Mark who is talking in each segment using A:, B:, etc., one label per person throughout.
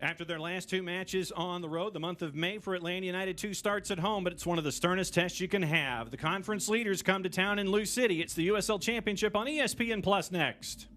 A: After their last two matches on the road, the month of May for Atlanta United 2 starts at home, but it's one of the sternest tests you can have. The conference leaders come to town in Louisville City. It's the USL Championship on ESPN Plus next.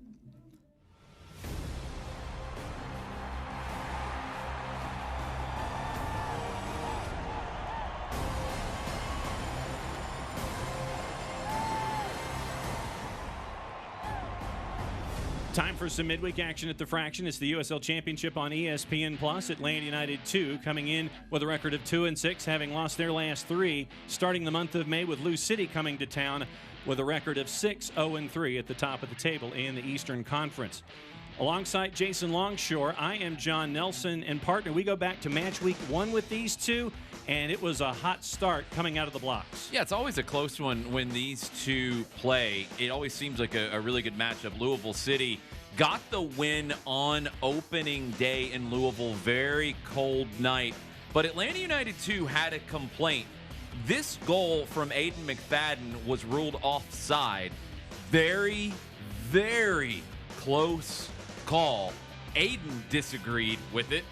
A: Time for some midweek action at the Fraction. It's the USL Championship on ESPN Plus. Atlanta United 2 coming in with a record of 2-6, having lost their last three, starting the month of May with Louisville City coming to town with a record of 6-0-3 at the top of the table in the Eastern Conference. Alongside Jason Longshore, I am John Nelson, and partner, we go back to match week 1 with these two, and it was a hot start coming out of the blocks.
B: Yeah, it's always a close one when these two play. It always seems like a really good matchup. Louisville City got the win on opening day in Louisville. Very cold night. But Atlanta United 2 had a complaint. This goal from Aiden McFadden was ruled offside. Very, very close call. Aiden disagreed with it.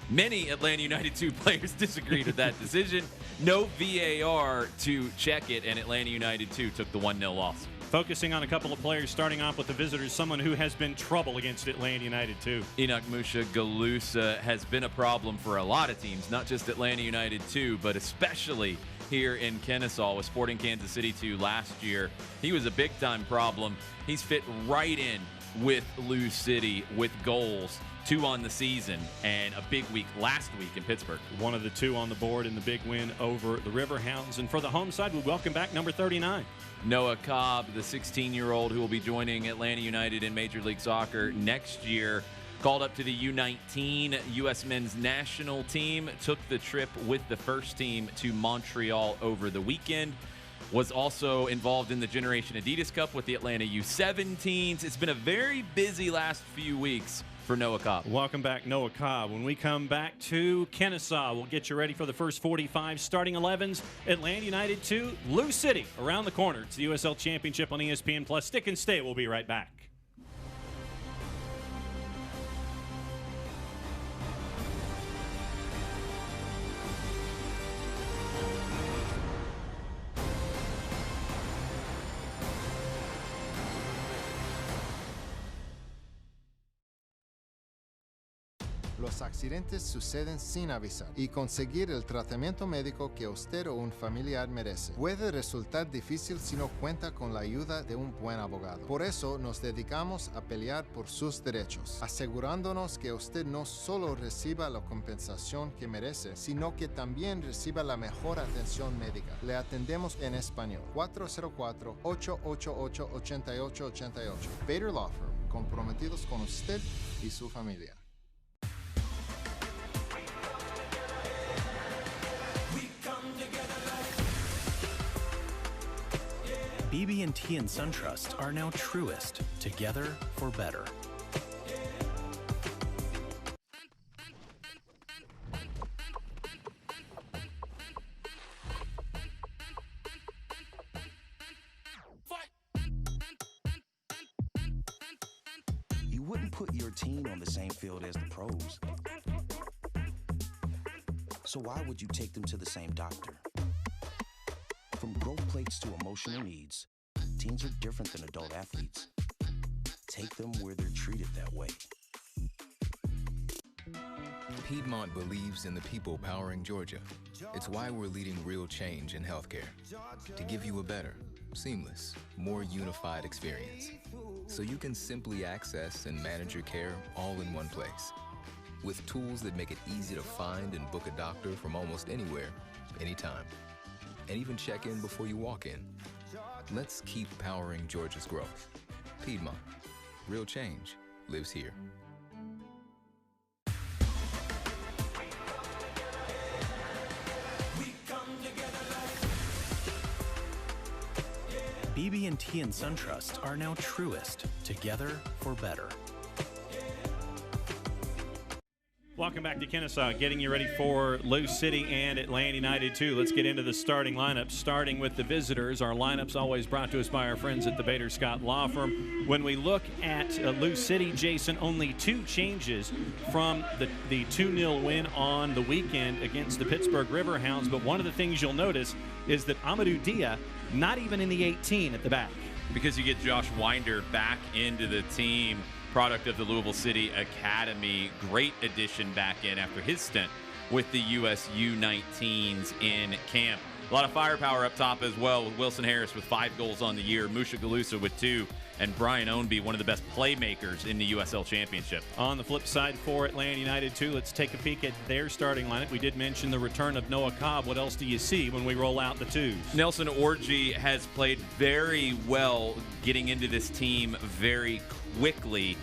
B: Many Atlanta United 2 players disagreed with that decision. No VAR to check it, and Atlanta United 2 took the 1-0 loss.
A: Focusing on a couple of players, starting off with the visitors, someone who has been trouble against Atlanta United 2.
B: Enoch Musha-Galusa has been a problem for a lot of teams, not just Atlanta United 2, but especially here in Kennesaw with Sporting Kansas City 2 last year. He was a big-time problem. He's fit right in with Louisville City with goals, 2 on the season, and a big week last week in Pittsburgh.
A: One of the 2 on the board in the big win over the Riverhounds. And for the home side, we welcome back number 39.
B: Noah Cobb, the 16-year-old who will be joining Atlanta United in Major League Soccer next year. Called up to the U19 U.S. men's national team. Took the trip with the first team to Montreal over the weekend. Was also involved in the Generation Adidas Cup with the Atlanta U17s. It's been a very busy last few weeks for Noah Cobb.
A: Welcome back, Noah Cobb. When we come back to Kennesaw, we'll get you ready for the first 45 starting 11s. Atlanta United 2, Louisville City around the corner. It's the USL Championship on ESPN Plus. Stick and stay. We'll be right back.
C: Los accidentes suceden sin avisar y conseguir el tratamiento médico que usted o un familiar merece puede resultar difícil si no cuenta con la ayuda de un buen abogado. Por eso nos dedicamos a pelear por sus derechos, asegurándonos que usted no solo reciba la compensación que merece, sino que también reciba la mejor atención médica. Le atendemos en español. 404-888-8888. Bader Law Firm, comprometidos con usted y su familia.
D: BB&T and SunTrust are now Truist, together for better.
E: You wouldn't put your team on the same field as the pros. So why would you take them to the same doctor? From growth plates to emotional needs, teens are different than adult athletes. Take them where they're treated that way.
F: Piedmont believes in the people powering Georgia. It's why we're leading real change in healthcare, to give you a better, seamless, more unified experience, so you can simply access and manage your care all in one place, with tools that make it easy to find and book a doctor from almost anywhere, anytime, and even check in before you walk in. Let's keep powering Georgia's growth. Piedmont, real change lives here.
D: BB&T and SunTrust are now Truist, together for better.
A: Welcome back to Kennesaw, getting you ready for Lou City and Atlanta United 2. Let's get into the starting lineup, starting with the visitors. Our lineup's always brought to us by our friends at the Bader Scott Law Firm. When we look at Lou City, Jason, only 2 changes from the 2-0 win on the weekend against the Pittsburgh Riverhounds. But one of the things you'll notice is that Amadou Dia not even in the 18 at the back.
B: Because you get Josh Winder back into the team, product of the Louisville City Academy. Great addition back in after his stint with the US U19s in camp. A lot of firepower up top as well, with Wilson Harris with 5 goals on the year, Musha Galusa with 2, and Brian Ownby, one of the best playmakers in the USL Championship.
A: On the flip side for Atlanta United 2, let's take a peek at their starting lineup. We did mention the return of Noah Cobb. What else do you see when we roll out the 2s?
B: Nelson Orji has played very well getting into this team very quickly.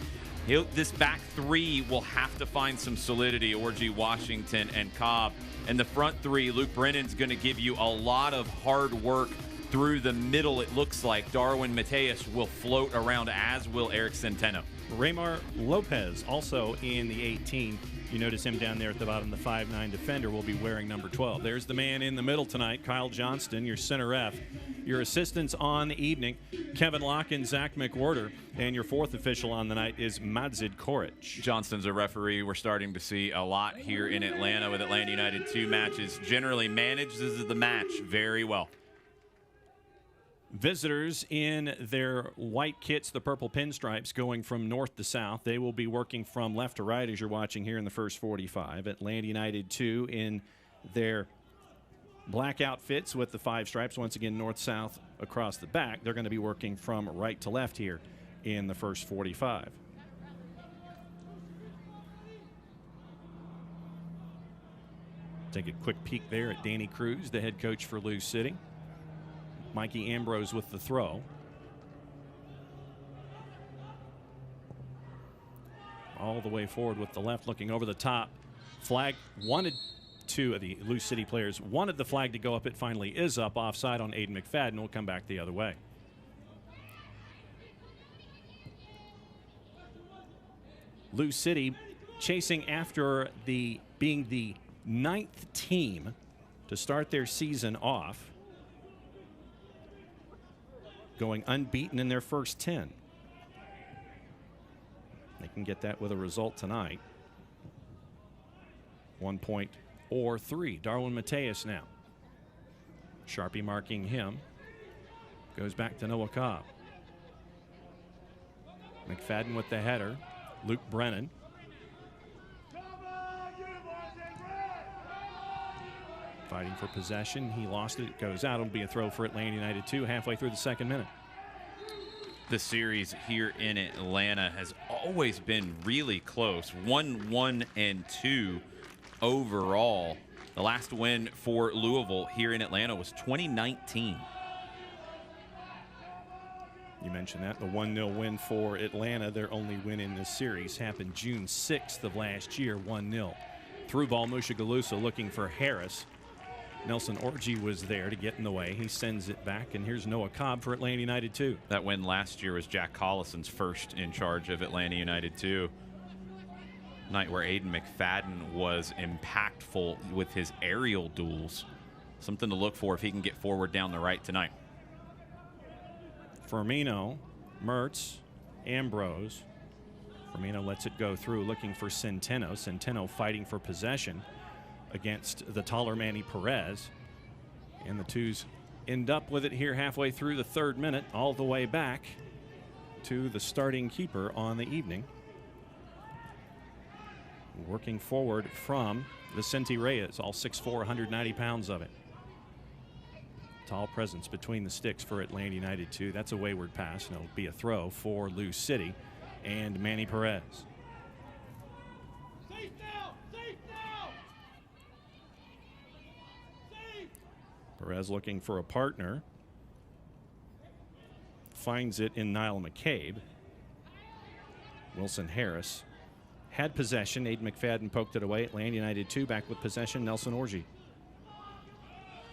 B: This back 3 will have to find some solidity, Orji, Washington, and Cobb. And the front 3, Luke Brennan's going to give you a lot of hard work through the middle. It looks like Darwin Mateus will float around, as will Eric Centeno.
A: Raymar Lopez also in the 18. You notice him down there at the bottom. The 5'9" defender will be wearing number 12. There's the man in the middle tonight, Kyle Johnston, your center ref. Your assistants on the evening, Kevin Locke and Zach McWhorter. And your 4th official on the night is Madzid Koric.
B: Johnston's a referee we're starting to see a lot here in Atlanta, with Atlanta United 2 matches. Generally manages the match very well.
A: Visitors in their white kits, the purple pinstripes, going from north to south. They will be working from left to right, as you're watching here in the first 45. Atlanta United 2 in their black outfits with the 5 stripes, once again north-south across the back. They're going to be working from right to left here in the first 45. Take a quick peek there at Danny Cruz, the head coach for Lou City. Mikey Ambrose with the throw. All the way forward with the left, looking over the top. Flag wanted, 2 of the Lou City players wanted the flag to go up. It finally is up, offside on Aiden McFadden. Will come back the other way. Lou City chasing after being the 9th team to start their season off, going unbeaten in their first 10. They can get that with a result tonight. 1 point or 3. Darwin Mateus now. Sharpie marking him. Goes back to Noah Cobb. McFadden with the header. Luke Brennan. Fighting for possession. He lost it. It goes out. It'll be a throw for Atlanta United 2 halfway through the 2nd minute.
B: The series here in Atlanta has always been really close. 1-1-2 overall. The last win for Louisville here in Atlanta was 2019.
A: You mentioned that. The 1-0 win for Atlanta, their only win in this series, happened June 6th of last year, 1-0. Through ball, Musha Galusa looking for Harris. Nelson Orji was there to get in the way. He sends it back, and here's Noah Cobb for Atlanta United 2.
B: That win last year was Jack Collison's first in charge of Atlanta United 2. Night where Aiden McFadden was impactful with his aerial duels. Something to look for if he can get forward down the right tonight.
A: Firmino, Mertz, Ambrose. Firmino lets it go through, looking for Centeno. Centeno fighting for possession against the taller Manny Perez. And the twos end up with it here halfway through the 3rd minute, all the way back to the starting keeper on the evening. Working forward from Vicente Reyes, all 6'4", 190 pounds of it. Tall presence between the sticks for Atlanta United 2. That's a wayward pass, and it'll be a throw for Lou City and Manny Perez. Perez looking for a partner. Finds it in Niall McCabe. Wilson Harris had possession. Aiden McFadden poked it away. Atlanta United 2 back with possession. Nelson Orji.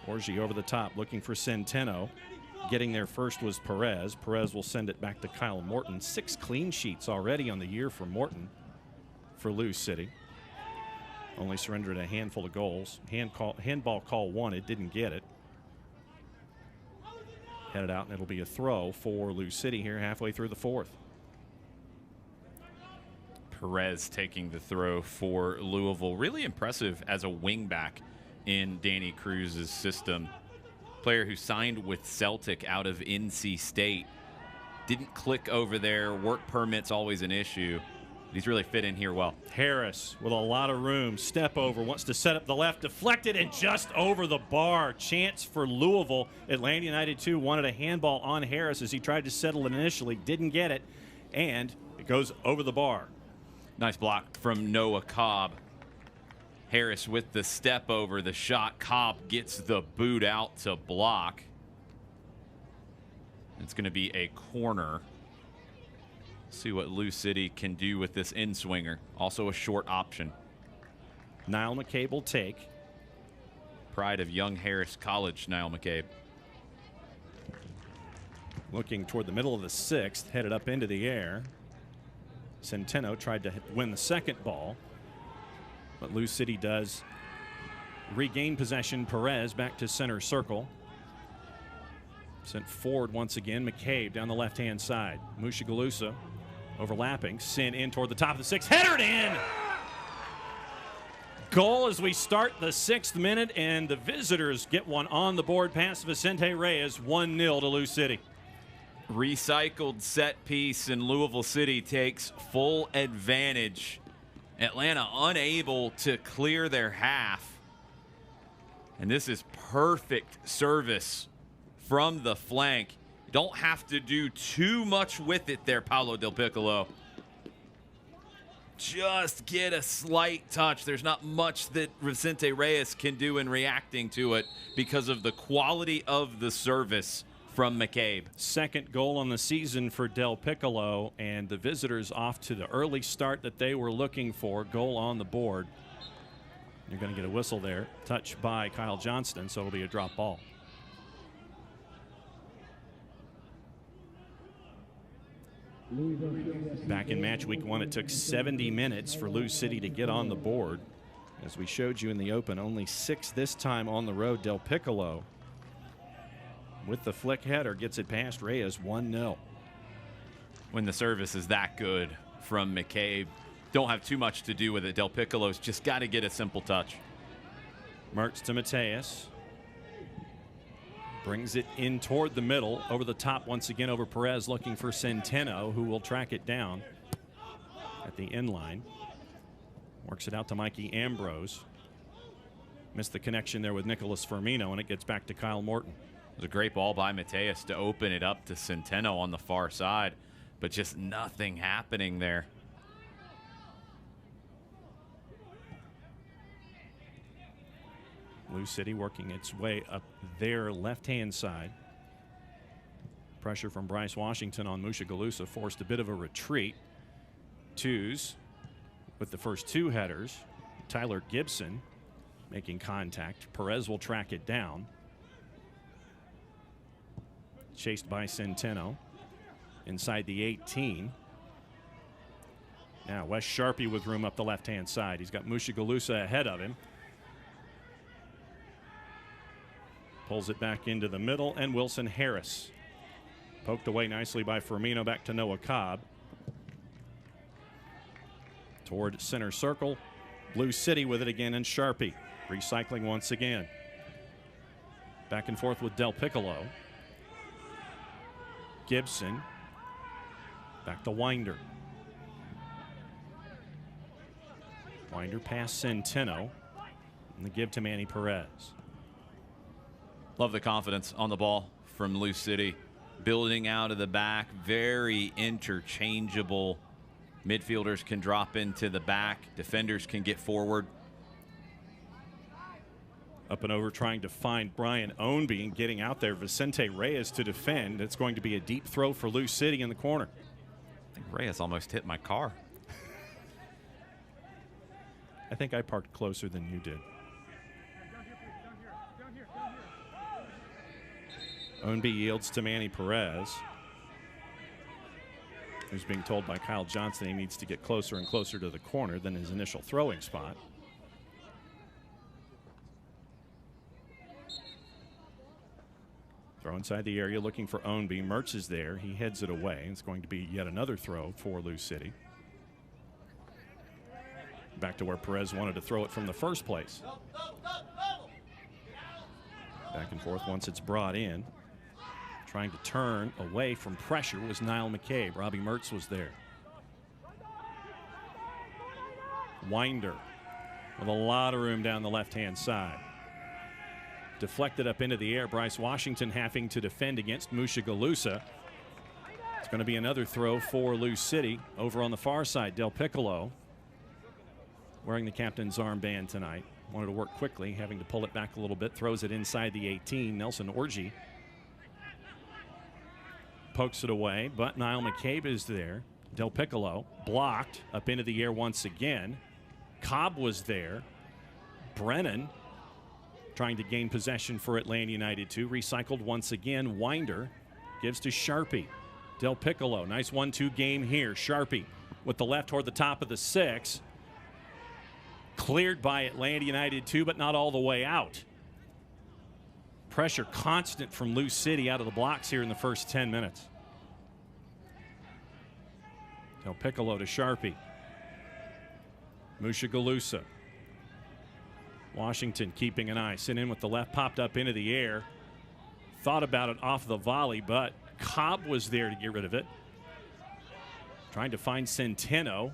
A: Orji over the top looking for Centeno. Getting there first was Perez. Perez will send it back to Kyle Morton. 6 clean sheets already on the year for Morton for Lou City. Only surrendered a handful of goals. Handball call wanted, didn't get it. Headed out, and it'll be a throw for Lou City here halfway through the fourth.
B: Perez taking the throw for Louisville. Really impressive as a wingback in Danny Cruz's system. Player who signed with Celtic out of NC State. Didn't click over there. Work permit's always an issue. He's really fit in here well.
A: Harris with a lot of room. Step over, wants to set up the left. Deflected and just over the bar. Chance for Louisville. Atlanta United 2 wanted a handball on Harris as he tried to settle it initially. Didn't get it. And it goes over the bar.
B: Nice block from Noah Cobb. Harris with the step over the shot. Cobb gets the boot out to block. It's going to be a corner. See what Lou City can do with this in-swinger. Also a short option.
A: Niall McCabe will take.
B: Pride of Young Harris College, Niall McCabe.
A: Looking toward the middle of the sixth, headed up into the air. Centeno tried to win the second ball, but Lou City does regain possession. Perez back to center circle. Sent forward once again. McCabe down the left-hand side. Mushagalusa overlapping. Sin in toward the top of the sixth. Headered in! Goal as we start the 6th minute, and the visitors get one on the board past Vicente Reyes. 1-0 to Lou City.
B: Recycled set piece, and Louisville City takes full advantage. Atlanta unable to clear their half. And this is perfect service from the flank. Don't have to do too much with it there, Paulo Del Piccolo. Just get a slight touch. There's not much that Vicente Reyes can do in reacting to it because of the quality of the service from McCabe.
A: Second goal on the season for Del Piccolo, and the visitors off to the early start that they were looking for. Goal on the board. You're going to get a whistle there. Touch by Kyle Johnston, so it'll be a drop ball. Back in match week 1, it took 70 minutes for Lou City to get on the board. As we showed you in the open, only 6 this time on the road. Del Piccolo, with the flick header, gets it past Reyes. 1-0.
B: When the service is that good from McCabe, don't have too much to do with it. Del Piccolo's just got to get a simple touch.
A: Mertz to Mateus. Brings it in toward the middle, over the top once again over Perez, looking for Centeno, who will track it down at the end line. Works it out to Mikey Ambrose. Missed the connection there with Nicholas Firmino, and it gets back to Kyle Morton.
B: It was a great ball by Mateus to open it up to Centeno on the far side, but just nothing happening there.
A: Lou City working its way up their left-hand side. Pressure from Bryce Washington on Mushagalusa forced a bit of a retreat. Twos with the first 2 headers. Tyler Gibson making contact. Perez will track it down. Chased by Centeno inside the 18. Now Wes Sharpie with room up the left-hand side. He's got Mushagalusa ahead of him. Pulls it back into the middle, and Wilson Harris. Poked away nicely by Firmino, back to Noah Cobb. Toward center circle. Blue City with it again, and Sharpie. Recycling once again. Back and forth with Del Piccolo. Gibson. Back to Winder. Winder past Centeno. And the give to Manny Perez.
B: Love the confidence on the ball from Lou City. Building out of the back, very interchangeable. Midfielders can drop into the back. Defenders can get forward.
A: Up and over trying to find Brian Ownby and getting out there. Vicente Reyes to defend. It's going to be a deep throw for Lou City in the corner.
B: I think Reyes almost hit my car.
A: I think I parked closer than you did. Ownby yields to Manny Perez, who's being told by Kyle Johnson he needs to get closer and closer to the corner than his initial throwing spot. Throw inside the area looking for Ownby. Mertz is there. He heads it away. It's going to be yet another throw for Lou City. Back to where Perez wanted to throw it from the first place. Back and forth once it's brought in. Trying to turn away from pressure was Niall McCabe. Robbie Mertz was there. Winder with a lot of room down the left-hand side. Deflected up into the air. Bryce Washington having to defend against Mushagalusa. It's going to be another throw for Lou City. Over on the far side, Del Piccolo wearing the captain's armband tonight. Wanted to work quickly, having to pull it back a little bit. Throws it inside the 18. Nelson Orji pokes it away, but Niall McCabe is there. Del Piccolo blocked up into the air once again. Cobb was there. Brennan trying to gain possession for Atlanta United 2. Recycled once again. Winder gives to Sharpie. Del Piccolo, nice 1-2 game here. Sharpie with the left toward the top of the 6. Cleared by Atlanta United 2, but not all the way out. Pressure constant from Lou City out of the blocks here in the first 10 minutes. Del Piccolo to Sharpie. Mushagalusa. Washington keeping an eye. Sent in with the left, popped up into the air. Thought about it off the volley, but Cobb was there to get rid of it. Trying to find Centeno.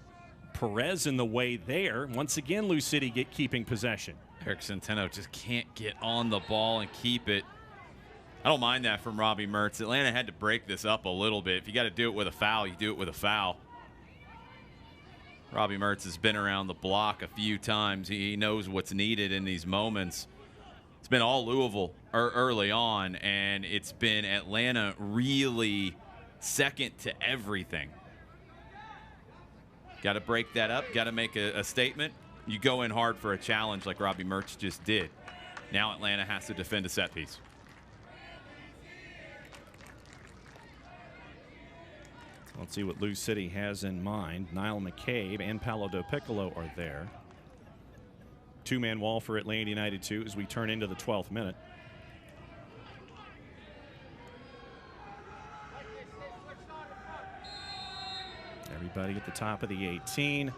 A: Perez in the way there. Once again, Lou City keeping possession.
B: Eric Centeno just can't get on the ball and keep it. I don't mind that from Robbie Mertz. Atlanta had to break this up a little bit. If you got to do it with a foul, you do it with a foul. Robbie Mertz has been around the block a few times. He knows what's needed in these moments. It's been all Louisville early on, and it's been Atlanta really second to everything. Got to break that up. Got to make a statement. You go in hard for a challenge like Robbie Mertz just did. Now Atlanta has to defend a set piece.
A: Let's see what Lou City has in mind. Niall McCabe and Paolo Del Piccolo are there. Two-man wall for Atlanta United 2 as we turn into the 12th minute. Everybody at the top of the 18.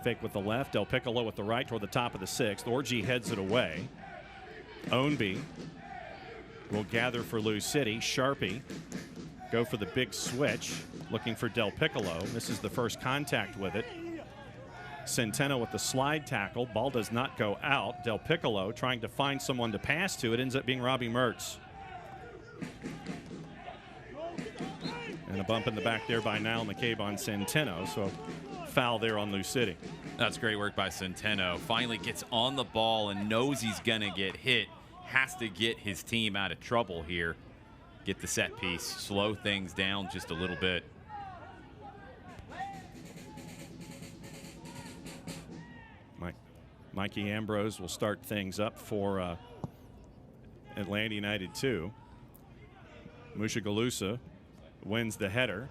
A: Fake with the left. Del Piccolo with the right toward the top of the 6th. Orji heads it away. Ownby will gather for Lou City. Sharpie go for the big switch. Looking for Del Piccolo. This is the first contact with it. Centeno with the slide tackle. Ball does not go out. Del Piccolo trying to find someone to pass to. It ends up being Robbie Mertz. And a bump in the back there by Niall McCabe on Centeno. So foul there on Lou City.
B: That's great work by Centeno. Finally gets on the ball and knows he's going to get hit. Has to get his team out of trouble here. Get the set piece. Slow things down just a little bit.
A: Mikey Ambrose will start things up for Atlanta United 2. Mushagalusa wins the header.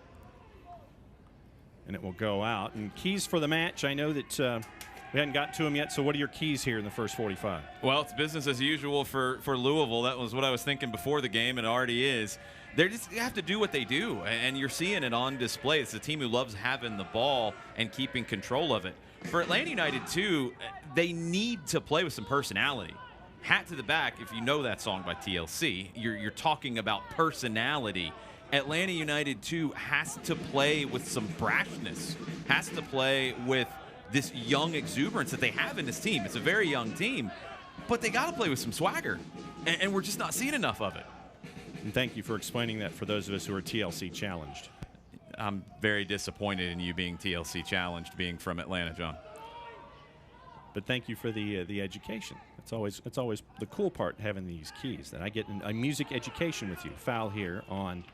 A: And it will go out. And keys for the match, I know that we hadn't got to them yet, so what are your keys here in the first 45?
B: Well, it's business as usual for Louisville. That was what I was thinking before the game, and it already is. They have to do what they do, and you're seeing it on display. It's a team who loves having the ball and keeping control of it. For Atlanta United, too, they need to play with some personality. Hat to the back, if you know that song by TLC, you're talking about personality. Atlanta United, too, has to play with some brashness, has to play with this young exuberance that they have in this team. It's a very young team, but they got to play with some swagger, and we're just not seeing enough of it.
A: And thank you for explaining that for those of us who are TLC challenged.
B: I'm very disappointed in you being TLC challenged, being from Atlanta, John.
A: But thank you for the education. It's always the cool part having these keys, that I get a music education with you. Foul here on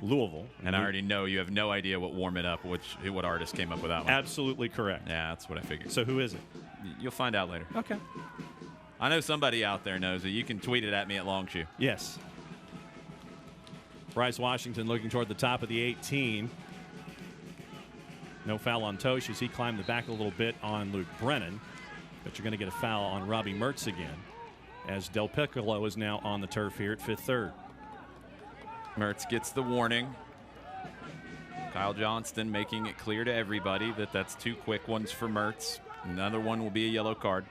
A: Louisville.
B: And I already know you have no idea what Warm It Up, what artist came up with that one.
A: Absolutely correct.
B: Yeah, that's what I figured.
A: So who is it?
B: You'll find out later.
A: Okay.
B: I know somebody out there knows it. You can tweet it at me at Longshoe.
A: Yes. Bryce Washington looking toward the top of the 18. No foul on Tosh as he climbed the back a little bit on Luke Brennan. But you're going to get a foul on Robbie Mertz again, as Del Piccolo is now on the turf here at 5th third.
B: Mertz gets the warning. Kyle Johnston making it clear to everybody that that's 2 quick ones for Mertz. Another one will be a yellow card.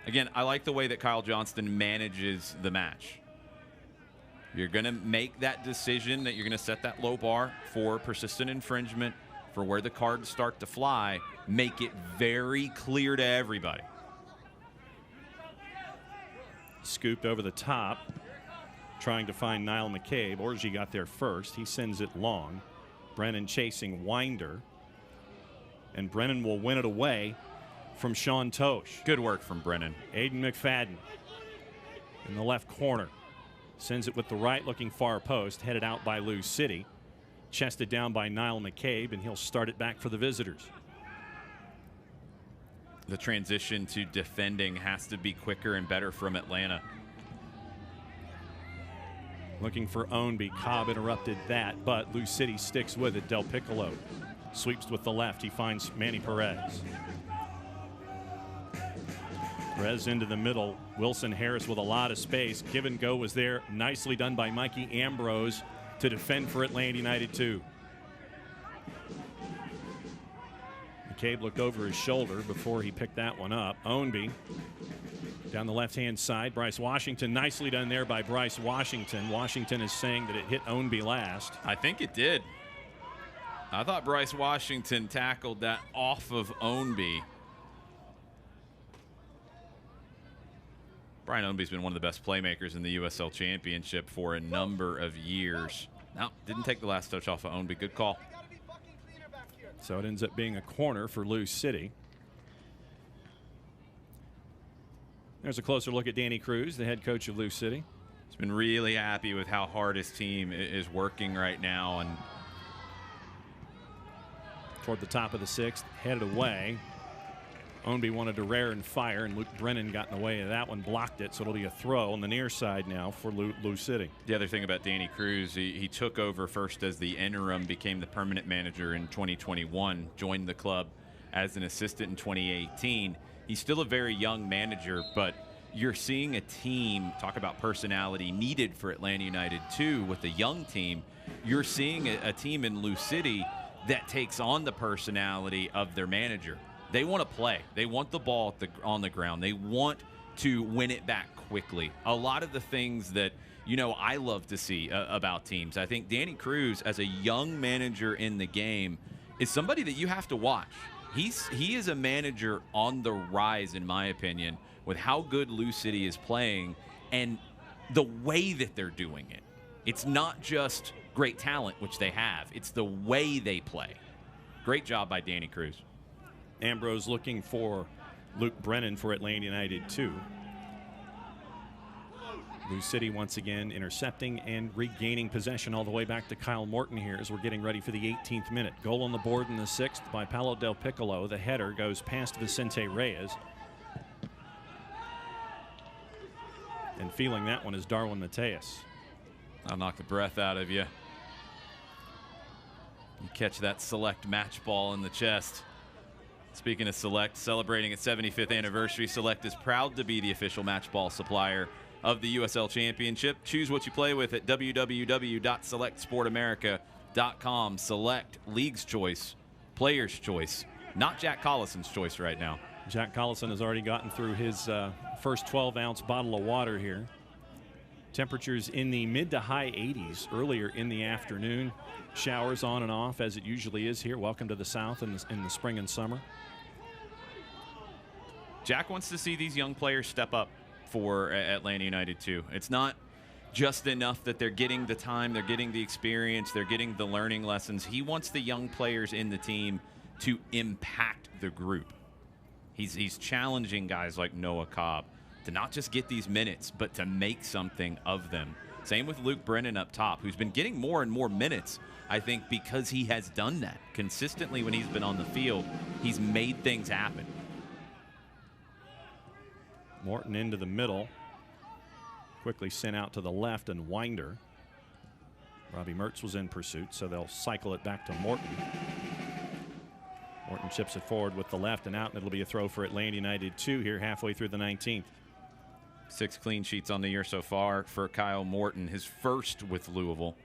B: Again, I like the way that Kyle Johnston manages the match. You're going to make that decision that you're going to set that low bar for persistent infringement, for where the cards start to fly. Make it very clear to everybody.
A: Scooped over the top, trying to find Niall McCabe. Orji got there first. He sends it long. Brennan chasing Winder. And Brennan will win it away from Sean Tosh.
B: Good work from Brennan.
A: Aiden McFadden in the left corner. Sends it with the right looking far post, headed out by Lou City. Chested down by Niall McCabe, and he'll start it back for the visitors.
B: The transition to defending has to be quicker and better from Atlanta.
A: Looking for Ownby. Cobb interrupted that, but Lou City sticks with it. Del Piccolo sweeps with the left. He finds Manny Perez. Perez into the middle. Wilson Harris with a lot of space. Give and go was there. Nicely done by Mikey Ambrose to defend for Atlanta United 2. McCabe looked over his shoulder before he picked that one up. Ownby down the left-hand side. Bryce Washington, nicely done there by Bryce Washington. Washington is saying that it hit Ownby last.
B: I think it did. I thought Bryce Washington tackled that off of Ownby. Brian Ownby's been one of the best playmakers in the USL Championship for a number of years. No, didn't take the last touch off of Ownby. Good call.
A: So it ends up being a corner for Lou City. There's a closer look at Danny Cruz, the head coach of Lou City.
B: He's been really happy with how hard his team is working right now. And
A: toward the top of the 6th, headed away. Ownby wanted to rear and fire, and Luke Brennan got in the way of that one, blocked it, so it'll be a throw on the near side now for Lou City.
B: The other thing about Danny Cruz, he took over first as the interim, became the permanent manager in 2021, joined the club as an assistant in 2018. He's still a very young manager, but you're seeing a team, talk about personality needed for Atlanta United too, with a young team. You're seeing a team in Lou City that takes on the personality of their manager. They want to play. They want the ball on the ground. They want to win it back quickly. A lot of the things that, I love to see about teams. I think Danny Cruz, as a young manager in the game, is somebody that you have to watch. He is a manager on the rise, in my opinion, with how good Lou City is playing and the way that they're doing it. It's not just great talent, which they have. It's the way they play. Great job by Danny Cruz.
A: Ambrose looking for Luke Brennan for Atlanta United 2. Lou City once again intercepting and regaining possession all the way back to Kyle Morton here as we're getting ready for the 18th minute. Goal on the board in the 6th by Paulo Del Piccolo. The header goes past Vicente Reyes. And feeling that one is Darwin Mateus.
B: I'll knock the breath out of you. You catch that Select match ball in the chest. Speaking of Select, celebrating its 75th anniversary, Select is proud to be the official match ball supplier of the USL Championship. Choose what you play with at www.selectsportamerica.com. Select, league's choice, player's choice, not Jack Collison's choice right now.
A: Jack Collison has already gotten through his first 12-ounce bottle of water here. Temperatures in the mid to high 80s earlier in the afternoon. Showers on and off as it usually is here. Welcome to the South in the spring and summer.
B: Jack wants to see these young players step up for Atlanta United too. It's not just enough that they're getting the time, they're getting the experience, they're getting the learning lessons. He wants the young players in the team to impact the group. He's challenging guys like Noah Cobb to not just get these minutes, but to make something of them. Same with Luke Brennan up top, who's been getting more and more minutes, I think, because he has done that. Consistently when he's been on the field, he's made things happen.
A: Morton into the middle. Quickly sent out to the left, and Winder. Robbie Mertz was in pursuit, so they'll cycle it back to Morton. Morton chips it forward with the left and out, and it'll be a throw for Atlanta United 2 here halfway through the 19th.
B: 6 clean sheets on the year so far for Kyle Morton, his first with Louisville.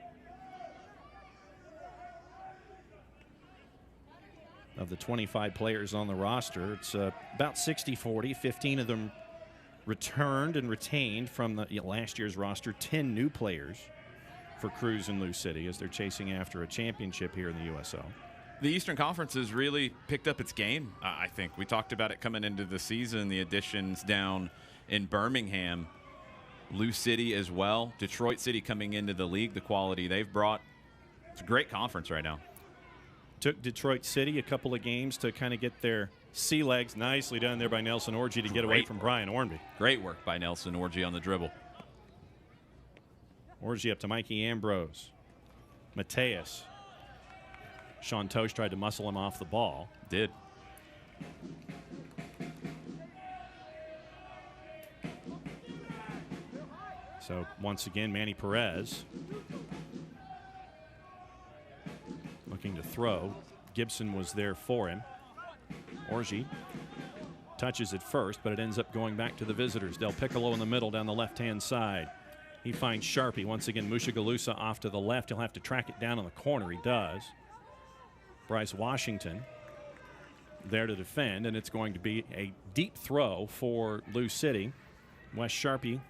A: Of the 25 players on the roster, it's about 60-40. 15 of them returned and retained from the last year's roster. 10 new players for Cruz and Lou City as they're chasing after a championship here in the USL.
B: The Eastern Conference has really picked up its game, I think. We talked about it coming into the season, the additions down in Birmingham, Lou City as well, Detroit City coming into the league, the quality they've brought. It's a great conference right now.
A: Took Detroit City a couple of games to kind of get their sea legs. Nicely done there by Nelson Orji to get away from Brian Ornby.
B: Great work by Nelson Orji on the dribble.
A: Orji up to Mikey Ambrose. Mateus. Sean Tosh tried to muscle him off the ball.
B: Did.
A: So once again, Manny Perez looking to throw. Gibson was there for him. Orji touches it first, but it ends up going back to the visitors. Del Piccolo in the middle down the left-hand side. He finds Sharpie. Once again, Mushagalusa off to the left. He'll have to track it down in the corner. He does. Bryce Washington there to defend, and it's going to be a deep throw for Lou City. Wes Sharpie,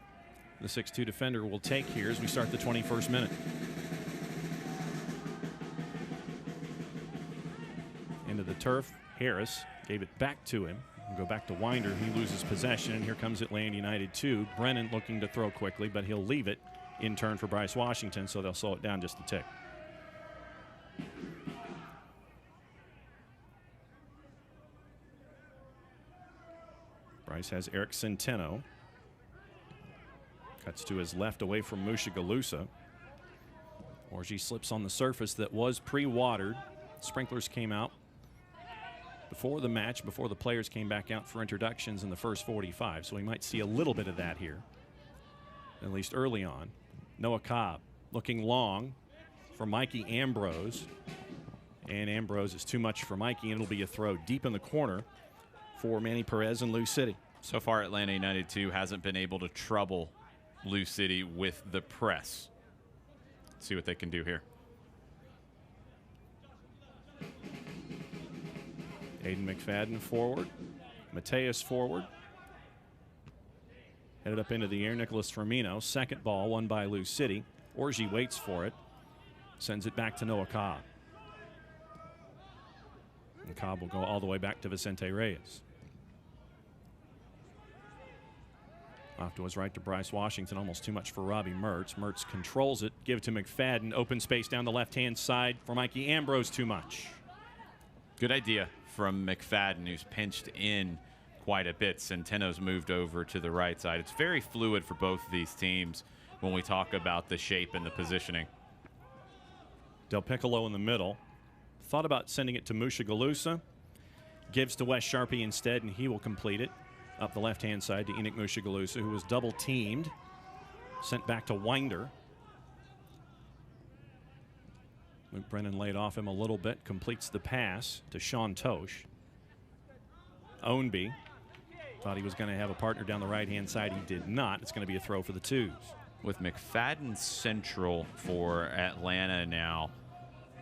A: the 6'2 defender, will take here as we start the 21st minute. Into the turf, Harris gave it back to him. Go back to Winder. He loses possession, and here comes Atlanta United 2. Brennan looking to throw quickly, but he'll leave it in turn for Bryce Washington, so they'll slow it down just a tick. Bryce has Eric Centeno. Cuts to his left away from Mushagalusa. Orji slips on the surface that was pre-watered. Sprinklers came out before the match, before the players came back out for introductions in the first 45. So we might see a little bit of that here, at least early on. Noah Cobb looking long for Mikey Ambrose. And Ambrose is too much for Mikey, and it'll be a throw deep in the corner for Manny Perez and Lou City.
B: So far, Atlanta United 2 hasn't been able to trouble Lou City with the press. Let's see what they can do here.
A: Aiden McFadden forward. Mateus forward. Headed up into the air, Nicholas Firmino. Second ball, won by Lou City. Orji waits for it. Sends it back to Noah Cobb. And Cobb will go all the way back to Vicente Reyes. Off to his right to Bryce Washington, almost too much for Robbie Mertz. Mertz controls it, give it to McFadden. Open space down the left-hand side for Mikey Ambrose, too much.
B: Good idea from McFadden, who's pinched in quite a bit. Centeno's moved over to the right side. It's very fluid for both of these teams when we talk about the shape and the positioning.
A: Del Piccolo in the middle. Thought about sending it to Mushagalusa. Gives to Wes Sharpie instead, and he will complete it. Up the left-hand side to Enoch Mushagalusa, who was double-teamed. Sent back to Winder. Luke Brennan laid off him a little bit. Completes the pass to Sean Tosh. Ownby thought he was going to have a partner down the right-hand side. He did not. It's going to be a throw for the twos.
B: With McFadden central for Atlanta now.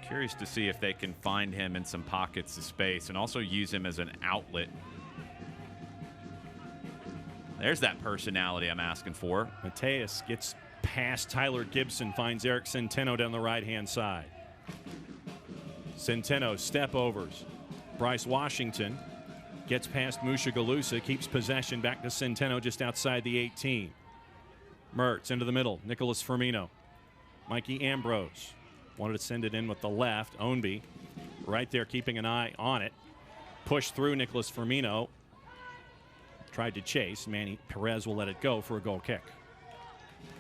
B: Curious to see if they can find him in some pockets of space and also use him as an outlet. There's that personality I'm asking for.
A: Mateus gets past Tyler Gibson, finds Eric Centeno down the right-hand side. Centeno step overs. Bryce Washington gets past Mushagalusa, keeps possession back to Centeno just outside the 18. Mertz into the middle. Nicholas Firmino. Mikey Ambrose wanted to send it in with the left. Ownby right there keeping an eye on it. Pushed through Nicholas Firmino. Tried to chase. Manny Perez will let it go for a goal kick.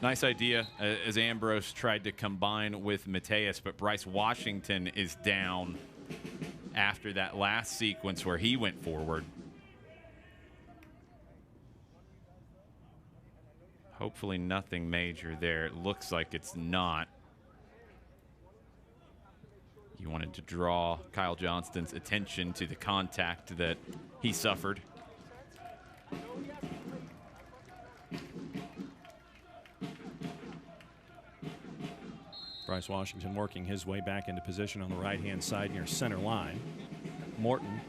B: Nice idea as Ambrose tried to combine with Mateus, but Bryce Washington is down after that last sequence where he went forward. Hopefully nothing major there. It looks like it's not. You wanted to draw Kyle Johnston's attention to the contact that he suffered.
A: Bryce Washington working his way back into position on the right-hand side near center line. Morton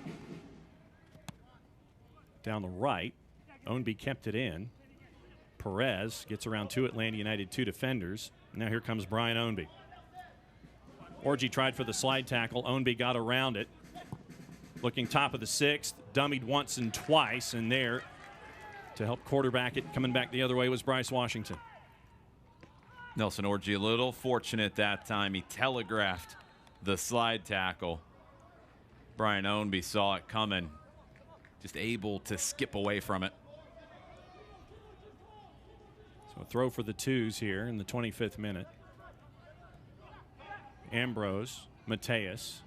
A: down the right. Ownby kept it in. Perez gets around two Atlanta United 2 defenders. Now here comes Brian Ownby. Orji tried for the slide tackle. Ownby got around it. Looking top of the sixth. Dummied once and twice. And there to help quarterback it coming back the other way was Bryce Washington.
B: Nelson Orji a little fortunate that time. He telegraphed the slide tackle. Brian Ownby saw it coming. Just able to skip away from it.
A: So a throw for the twos here in the 25th minute. Ambrose, Mateus,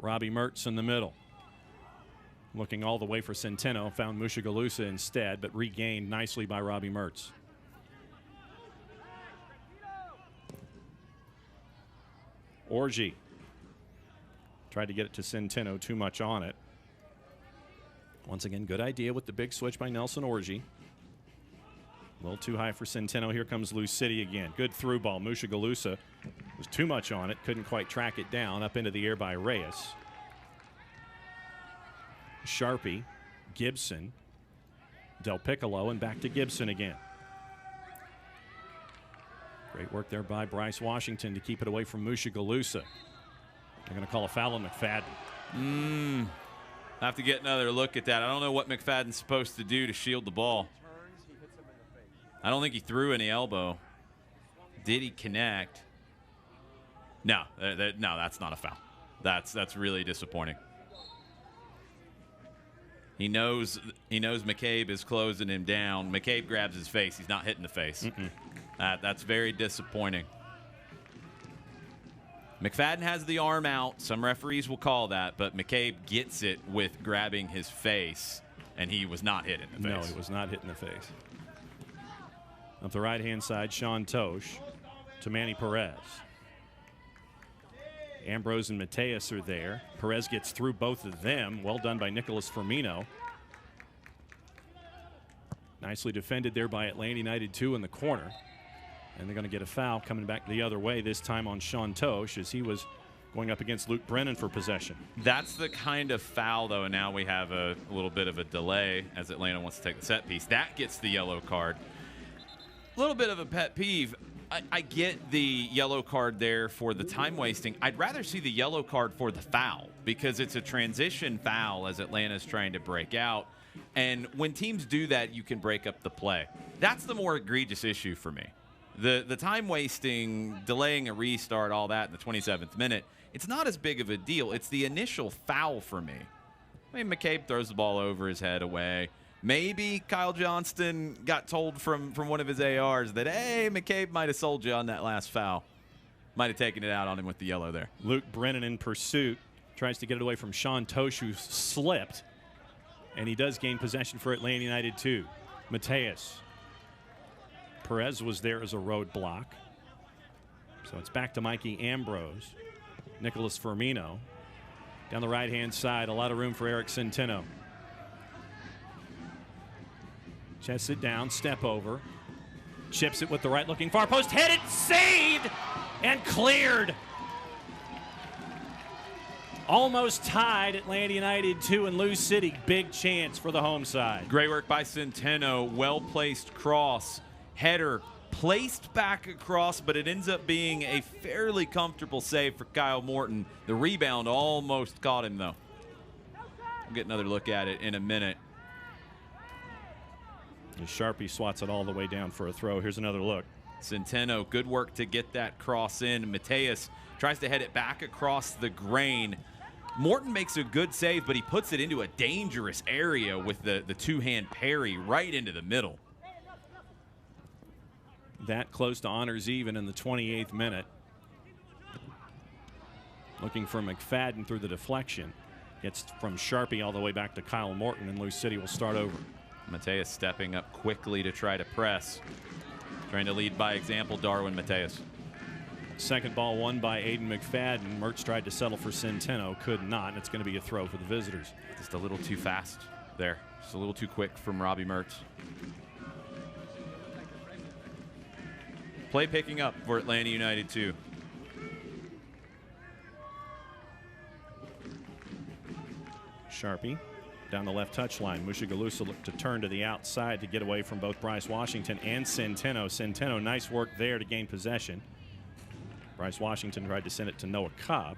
A: Robbie Mertz in the middle. Looking all the way for Centeno, found Mushagalusa instead, but regained nicely by Robbie Mertz. Orji tried to get it to Centeno, too much on it. Once again, good idea with the big switch by Nelson Orji. A little too high for Centeno. Here comes Lou City again. Good through ball. Mushagalusa was too much on it. Couldn't quite track it down. Up into the air by Reyes. Sharpie, Gibson, Del Piccolo, and back to Gibson again. Great work there by Bryce Washington to keep it away from Mushagalusa. They're going to call a foul on McFadden.
B: I have to get another look at that. I don't know what McFadden's supposed to do to shield the ball. I don't think he threw any elbow. Did he connect? No, no, that's not a foul. That's really disappointing. He knows McCabe is closing him down. McCabe grabs his face. He's not hitting the face. That's very disappointing. McFadden has the arm out. Some referees will call that, but McCabe gets it with grabbing his face, and he was not hit in the face.
A: No, he was not hit in the face. Up the right-hand side, Sean Tosh to Manny Perez. Ambrose and Mateus are there. Perez gets through both of them. Well done by Nicholas Firmino. Nicely defended there by Atlanta United 2 in the corner. And they're going to get a foul coming back the other way, this time on Sean Tosh, as he was going up against Luke Brennan for possession.
B: That's the kind of foul, though, and now we have a little bit of a delay as Atlanta wants to take the set piece. That gets the yellow card. A little bit of a pet peeve. I get the yellow card there for the time wasting. I'd rather see the yellow card for the foul because it's a transition foul as Atlanta's trying to break out. And when teams do that, you can break up the play. That's the more egregious issue for me. The time wasting, delaying a restart, all that in the 27th minute, it's not as big of a deal. It's the initial foul for me. I mean, McCabe throws the ball over his head away. Maybe Kyle Johnston got told from one of his ARs that, hey, McCabe might have sold you on that last foul. Might have taken it out on him with the yellow there.
A: Luke Brennan in pursuit. Tries to get it away from Sean Tosh, who slipped. And he does gain possession for Atlanta United 2. Mateus. Perez was there as a roadblock. So it's back to Mikey Ambrose. Nicholas Firmino. Down the right-hand side, a lot of room for Eric Centeno. Chests it down, step over. Chips it with the right looking far post. Headed, saved, and cleared. Almost tied Atlanta United 2 and Lou City. Big chance for the home side.
B: Great work by Centeno. Well-placed cross. Header placed back across, but it ends up being a fairly comfortable save for Kyle Morton. The rebound almost caught him, though. We'll get another look at it in a minute.
A: And Sharpie swats it all the way down for a throw. Here's another look.
B: Centeno, good work to get that cross in. Mateus tries to head it back across the grain. Morton makes a good save, but he puts it into a dangerous area with the two-hand parry right into the middle.
A: That close to honors even in the 28th minute. Looking for McFadden through the deflection. Gets from Sharpie all the way back to Kyle Morton, and Lou City will start over.
B: Mateus stepping up quickly to try to press. Trying to lead by example, Darwin Mateus.
A: Second ball won by Aiden McFadden. Mertz tried to settle for Centeno, could not, and it's going to be a throw for the visitors.
B: Just a little too fast there. Just a little too quick from Robbie Mertz. Play picking up for Atlanta United 2.
A: Sharpie down the left touchline. Mushagalusa looked to turn to the outside to get away from both Bryce Washington and Centeno. Centeno, nice work there to gain possession. Bryce Washington tried to send it to Noah Cobb.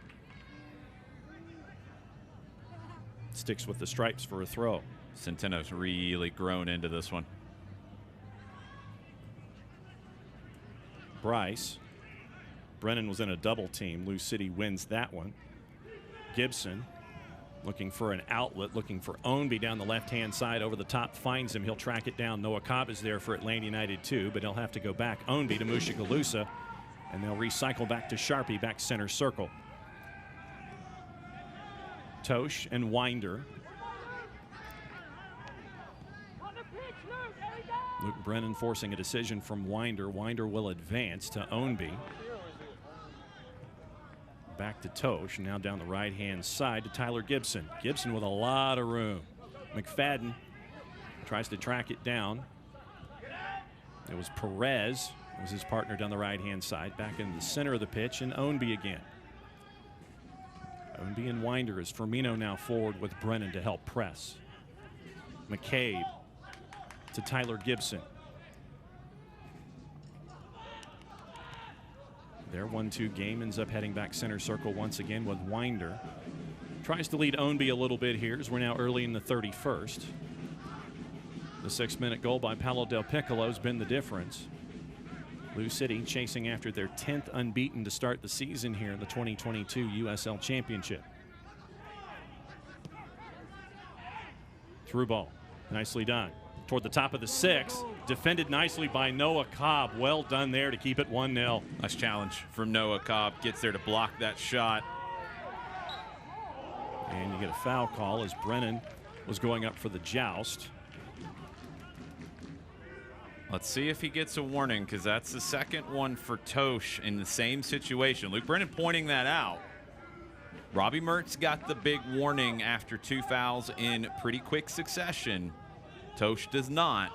A: Sticks with the stripes for a throw.
B: Centeno's really grown into this one.
A: Bryce. Brennan was in a double team. Lou City wins that one. Gibson looking for an outlet, looking for Ownby down the left-hand side, over the top, finds him. He'll track it down. Noah Cobb is there for Atlanta United 2, but he'll have to go back. Ownby to Mushagalusa, and they'll recycle back to Sharpie, back center circle. Tosh and Winder. Luke Brennan forcing a decision from Winder. Winder will advance to Ownby. Back to Tosh, now down the right-hand side to Tyler Gibson. Gibson with a lot of room. McFadden tries to track it down. It was Perez, was his partner down the right-hand side. Back in the center of the pitch, and Ownby again. Ownby and Winder as Firmino now forward with Brennan to help press. McCabe to Tyler Gibson. Their 1-2 game ends up heading back center circle once again with Winder. Tries to lead Ownby a little bit here as we're now early in the 31st. The 6-minute goal by Paolo Del Piccolo has been the difference. Lou City chasing after their 10th unbeaten to start the season here in the 2022 USL Championship. Through ball, nicely done. Toward the top of the 6, defended nicely by Noah Cobb. Well done there to keep it 1-0.
B: Nice challenge from Noah Cobb. Gets there to block that shot.
A: And you get a foul call as Brennan was going up for the joust.
B: Let's see if he gets a warning, because that's the second one for Tosh in the same situation. Luke Brennan pointing that out. Robbie Mertz got the big warning after 2 fouls in pretty quick succession. Tosh does not.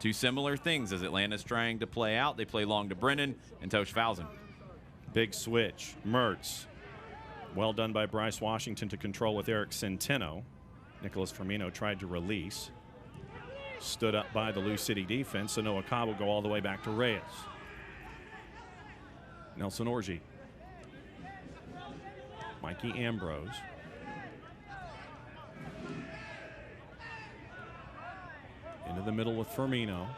B: 2 similar things as Atlanta's trying to play out. They play long to Brennan, and Tosh fouls him.
A: Big switch. Mertz. Well done by Bryce Washington to control with Eric Centeno. Nicholas Firmino tried to release. Stood up by the Lou City defense, so Noah Cobb will go all the way back to Reyes. Nelson Orji. Mikey Ambrose. Into the middle with Firmino.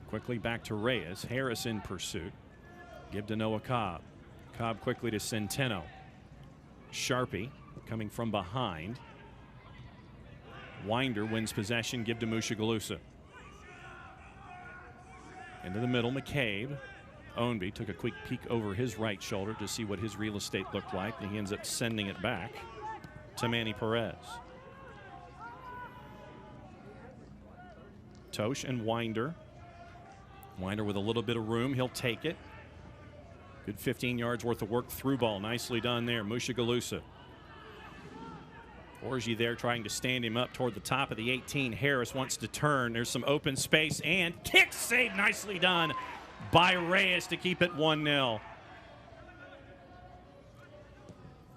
A: Quickly back to Reyes. Harris in pursuit. Give to Noah Cobb. Cobb quickly to Centeno. Sharpie coming from behind. Winder wins possession. Give to Mushagalusa. Into the middle, McCabe. Ownby took a quick peek over his right shoulder to see what his real estate looked like, and he ends up sending it back to Manny Perez. Tosh and Winder. Winder with a little bit of room. He'll take it. Good 15 yards worth of work through ball. Nicely done there. Mushagalusa. Orji there trying to stand him up toward the top of the 18. Harris wants to turn. There's some open space and kick save. Nicely done by Reyes to keep it 1-0.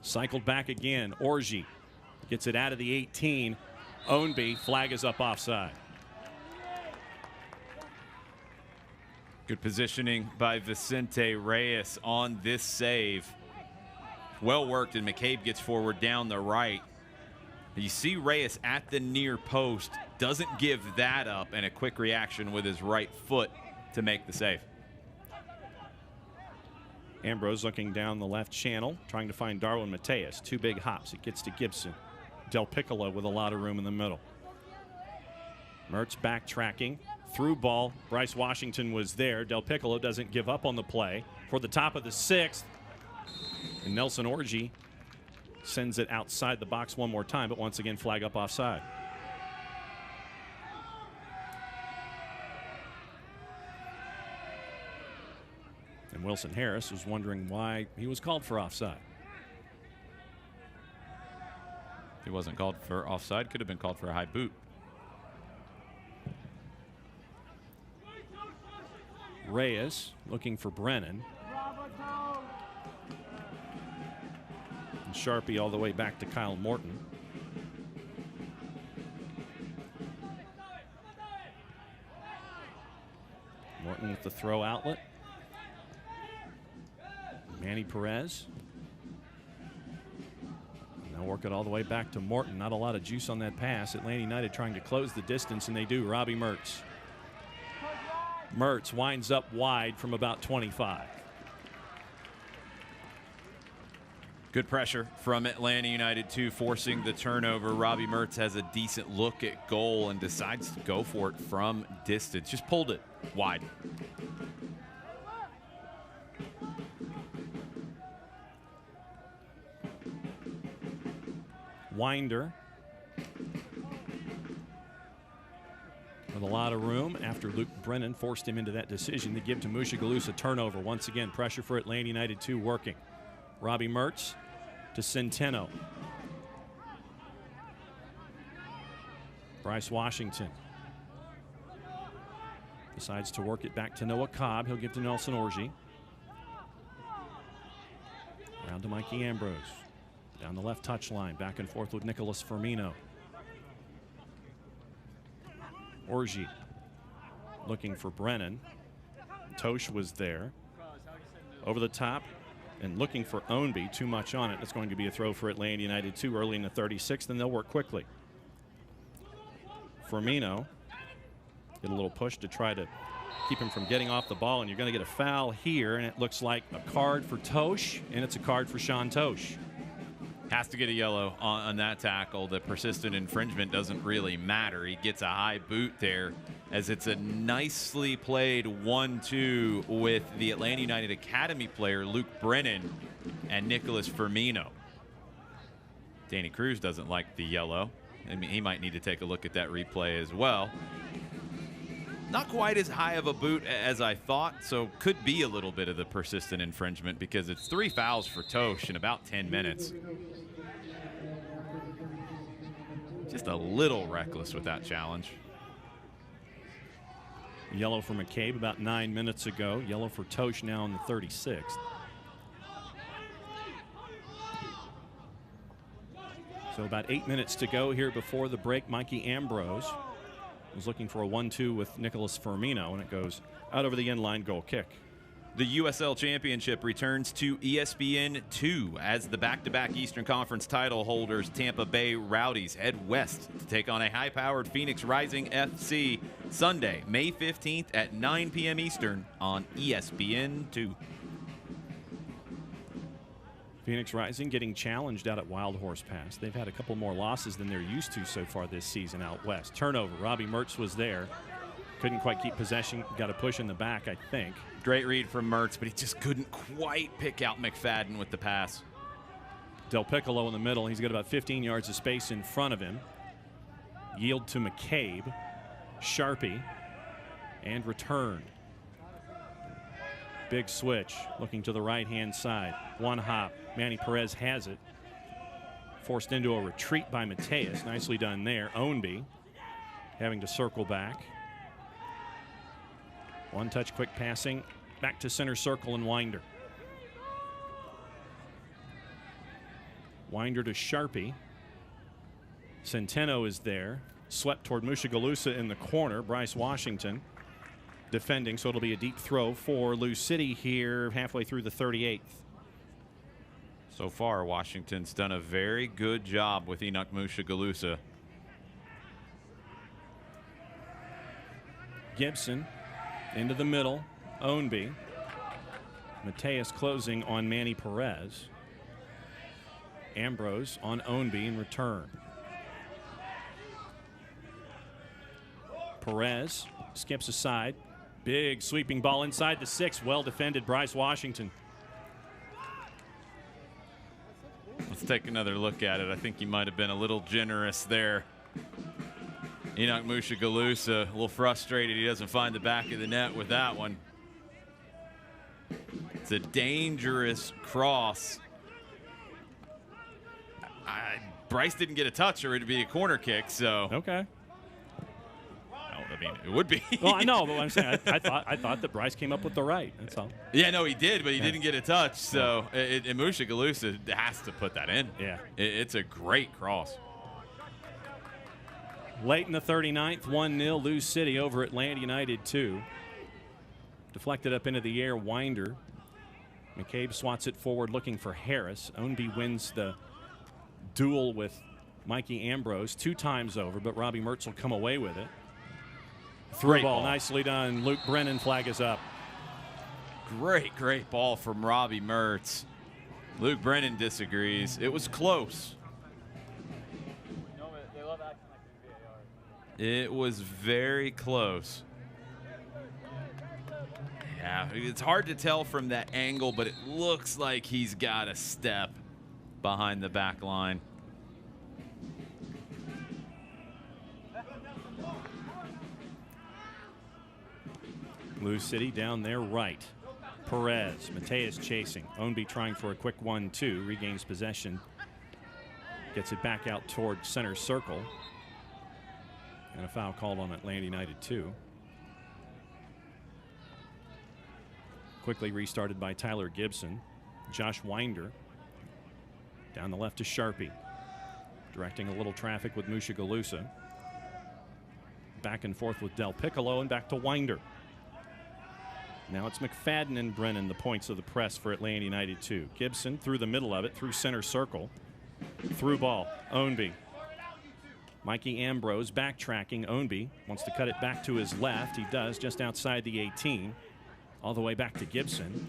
A: Cycled back again. Orji gets it out of the 18. Ownby, flag is up offside.
B: Good positioning by Vicente Reyes on this save. Well worked, and McCabe gets forward down the right. You see Reyes at the near post, doesn't give that up, and a quick reaction with his right foot to make the save.
A: Ambrose looking down the left channel, trying to find Darwin Mateus. 2 big hops. It gets to Gibson. Del Piccolo with a lot of room in the middle. Mertz backtracking. Through ball. Bryce Washington was there. Del Piccolo doesn't give up on the play. For the top of the 6th. And Nelson Orji sends it outside the box one more time, but once again flag up offside. And Wilson Harris was wondering why he was called for offside.
B: He wasn't called for offside, could have been called for a high boot. Reyes looking for Brennan.
A: And Sharpie all the way back to Kyle Morton. Morton with the throw outlet. Manny Perez. Now work it all the way back to Morton. Not a lot of juice on that pass. Atlanta United trying to close the distance, and they do. Robbie Mertz. Mertz winds up wide from about 25.
B: Good pressure from Atlanta United, too, forcing the turnover. Robbie Mertz has a decent look at goal and decides to go for it from distance. Just pulled it wide.
A: Winder with a lot of room after Luke Brennan forced him into that decision to give to Mushagalusa. Turnover. Once again, pressure for Atlanta United 2 working. Robbie Mertz to Centeno. Bryce Washington decides to work it back to Noah Cobb. He'll give to Nelson Orji. Around to Mikey Ambrose. Down the left touch line, back and forth with Nicholas Firmino. Orji looking for Brennan. Tosh was there. Over the top and looking for Ownby. Too much on it. It's going to be a throw for Atlanta United 2 early in the 36th, and they'll work quickly. Firmino get a little push to try to keep him from getting off the ball, and you're going to get a foul here, and it looks like a card for Tosh, and it's a card for Sean Tosh.
B: Has to get a yellow on that tackle. The persistent infringement doesn't really matter. He gets a high boot there as it's a nicely played 1-2 with the Atlanta United Academy player Luke Brennan and Nicholas Firmino. Danny Cruz doesn't like the yellow. I mean, he might need to take a look at that replay as well. Not quite as high of a boot as I thought, so could be a little bit of the persistent infringement because it's 3 fouls for Tosh in about 10 minutes. Just a little reckless with that challenge.
A: Yellow for McCabe about 9 minutes ago. Yellow for Tosh now in the 36th. So about 8 minutes to go here before the break. Mikey Ambrose was looking for a 1-2 with Nicholas Firmino, and it goes out over the end line, goal kick.
B: The USL Championship returns to ESPN2 as the back-to-back Eastern Conference title holders Tampa Bay Rowdies head west to take on a high-powered Phoenix Rising FC Sunday, May 15th at 9 p.m. Eastern on ESPN2.
A: Phoenix Rising getting challenged out at Wild Horse Pass. They've had a couple more losses than they're used to so far this season out west. Turnover. Robbie Mertz was there. Couldn't quite keep possession. Got a push in the back, I think.
B: Great read from Mertz, but he just couldn't quite pick out McFadden with the pass.
A: Del Piccolo in the middle. He's got about 15 yards of space in front of him. Yield to McCabe. Sharpie. And returned. Big switch. Looking to the right-hand side. One hop. Manny Perez has it. Forced into a retreat by Mateus. Nicely done there. Ownby having to circle back. One touch quick passing back to center circle and Winder. Winder to Sharpie. Centeno is there. Swept toward Mushagalusa in the corner. Bryce Washington defending, so it'll be a deep throw for Lou City here halfway through the 38th.
B: So far, Washington's done a very good job with Enoch Mushagalusa.
A: Gibson into the middle. Ownby. Mateus closing on Manny Perez. Ambrose on Ownby in return. Perez skips aside. Big sweeping ball inside the 6. Well defended. Bryce Washington.
B: Let's take another look at it. I think he might have been a little generous there. Enoch Mushagalusa a little frustrated he doesn't find the back of the net with that one. It's a dangerous cross. Bryce didn't get a touch or it'd be a corner kick, so.
A: Okay.
B: Well, the I mean, it would be.
A: Well, I know, but what I'm saying, I thought that Bryce came up with the right. That's all.
B: Yeah, no, he did, but he didn't get a touch. So Musha Galusa has to put that in.
A: Yeah.
B: It's a great cross.
A: Late in the 39th, 1-0, Lou City over Atlanta United 2. Deflected up into the air, Winder. McCabe swats it forward looking for Harris. Ownby wins the duel with Mikey Ambrose 2 times over, but Robbie Mertz will come away with it. Through ball, nicely done. Luke Brennan, flag is up.
B: Great ball from Robbie Mertz. Luke Brennan disagrees. It was close. It was very close. Yeah, it's hard to tell from that angle, but it looks like he's got a step behind the back line.
A: Lou City down there right. Perez, Mateus chasing. Ownby trying for a quick 1-2. Regains possession. Gets it back out toward center circle. And a foul called on Atlanta United 2. Quickly restarted by Tyler Gibson. Josh Winder down the left to Sharpie. Directing a little traffic with Musha Galusa. Back and forth with Del Piccolo and back to Winder. Now it's McFadden and Brennan, the points of the press for Atlanta United 2. Gibson through the middle of it, through center circle. Through ball, Ownby. Mikey Ambrose backtracking. Ownby wants to cut it back to his left. He does, just outside the 18. All the way back to Gibson.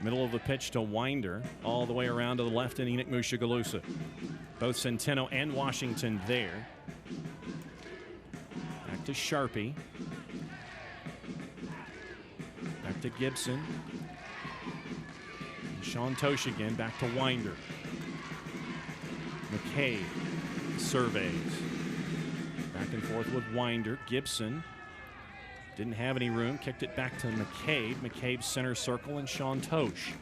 A: Middle of the pitch to Winder. All the way around to the left and Enoch Musha Galusa. Both Centeno and Washington there. Back to Sharpie. Back to Gibson. And Sean Tosh again, back to Winder. McCabe surveys. Back and forth with Winder. Gibson didn't have any room. Kicked it back to McCabe. McCabe center circle and Sean Tosh.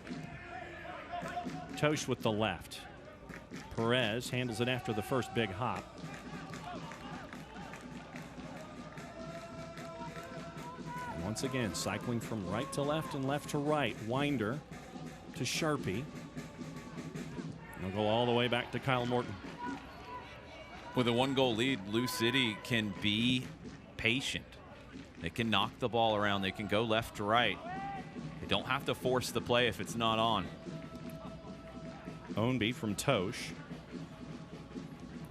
A: Tosh with the left. Perez handles it after the first big hop. And once again, cycling from right to left and left to right. Winder to Sharpie. They'll go all the way back to Kyle Morton.
B: With a 1-goal lead, Lou City can be patient. They can knock the ball around. They can go left to right. They don't have to force the play if it's not on.
A: Ownby from Tosh.